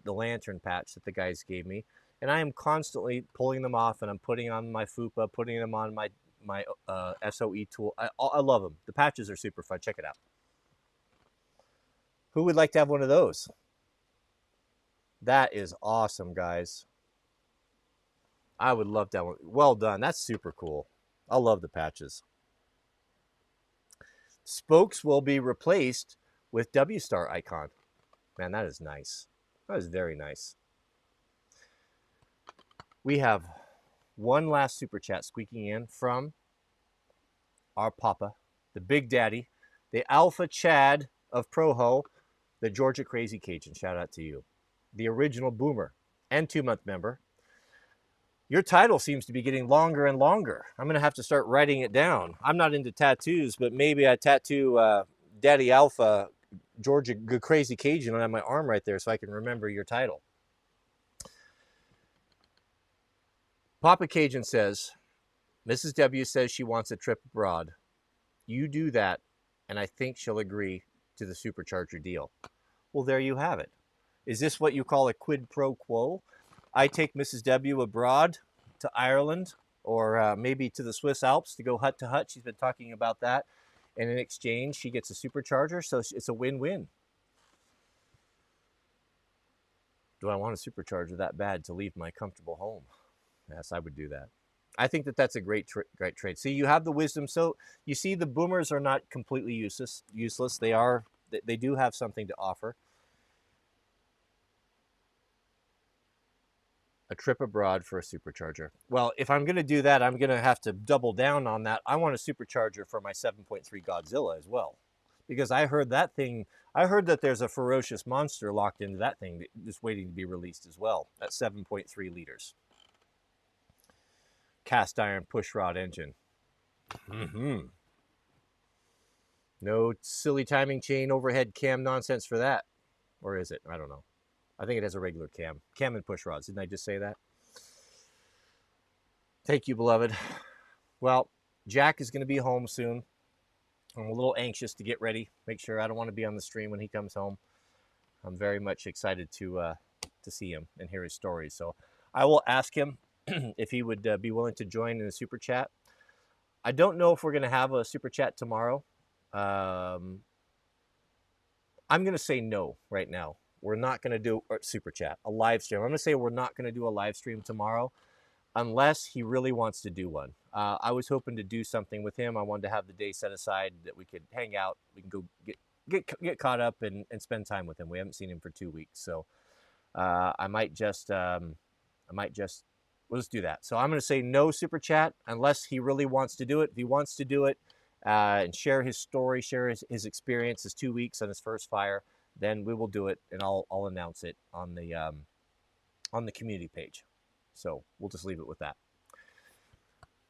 lantern patch that the guys gave me. And I am constantly pulling them off, and I'm putting on my FUPA, putting them on my SOE tool. I love them. The patches are super fun. Check it out. Who would like to have one of those? That is awesome, guys. I would love that one. Well done. That's super cool. I love the patches. Spokes will be replaced with W-Star icon. Man, that is nice. That is very nice. We have one last super chat squeaking in from our papa, the big daddy, the alpha Chad of Proho, the Georgia Crazy Cajun. Shout out to you. The original boomer and 2-month member. Your title seems to be getting longer and longer. I'm going to have to start writing it down. I'm not into tattoos, but maybe I tattoo Daddy Alpha Georgia Crazy Cajun on my arm right there so I can remember your title. Papa Cajun says, Mrs. W says she wants a trip abroad. You do that, and I think she'll agree to the supercharger deal. Well, there you have it. Is this what you call a quid pro quo? I take Mrs. W abroad to Ireland or maybe to the Swiss Alps to go hut to hut. She's been talking about that. And in exchange, she gets a supercharger, so it's a win-win. Do I want a supercharger that bad to leave my comfortable home? Yes, I would do that. I think that that's a great trade. See, you have the wisdom. So you see, the boomers are not completely useless. They do have something to offer. A trip abroad for a supercharger. Well, if I'm going to do that, I'm going to have to double down on that. I want a supercharger for my 7.3 Godzilla as well, because I heard that there's a ferocious monster locked into that thing just waiting to be released as well at 7.3 liters. Cast iron pushrod engine. No silly timing chain overhead cam nonsense for that. Or is it? I don't know. I think it has a regular cam. Cam and push rods. Didn't I just say that? Thank you, beloved. Well, Jack is going to be home soon. I'm a little anxious to get ready. Make sure I don't want to be on the stream when he comes home. I'm very much excited to see him and hear his stories. So I will ask him if he would be willing to join in the super chat. I don't know if we're going to have a super chat tomorrow. I'm going to say no right now. We're not going to do a super chat, a live stream. I'm going to say we're not going to do a live stream tomorrow unless he really wants to do one. I was hoping to do something with him. I wanted to have the day set aside that we could hang out. We can go get caught up and spend time with him. We haven't seen him for 2 weeks. So I might just, we'll just do that. So I'm going to say no super chat unless he really wants to do it. If he wants to do it and share his story, share his experience, his 2 weeks on his first fire, then we will do it, and I'll announce it on the community page. So we'll just leave it with that.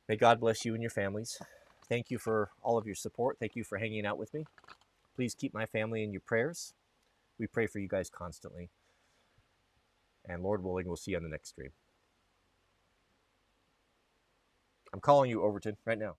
May God bless you and your families. Thank you for all of your support. Thank you for hanging out with me. Please keep my family in your prayers. We pray for you guys constantly. And Lord willing, we'll see you on the next stream. I'm calling you, Overton, right now.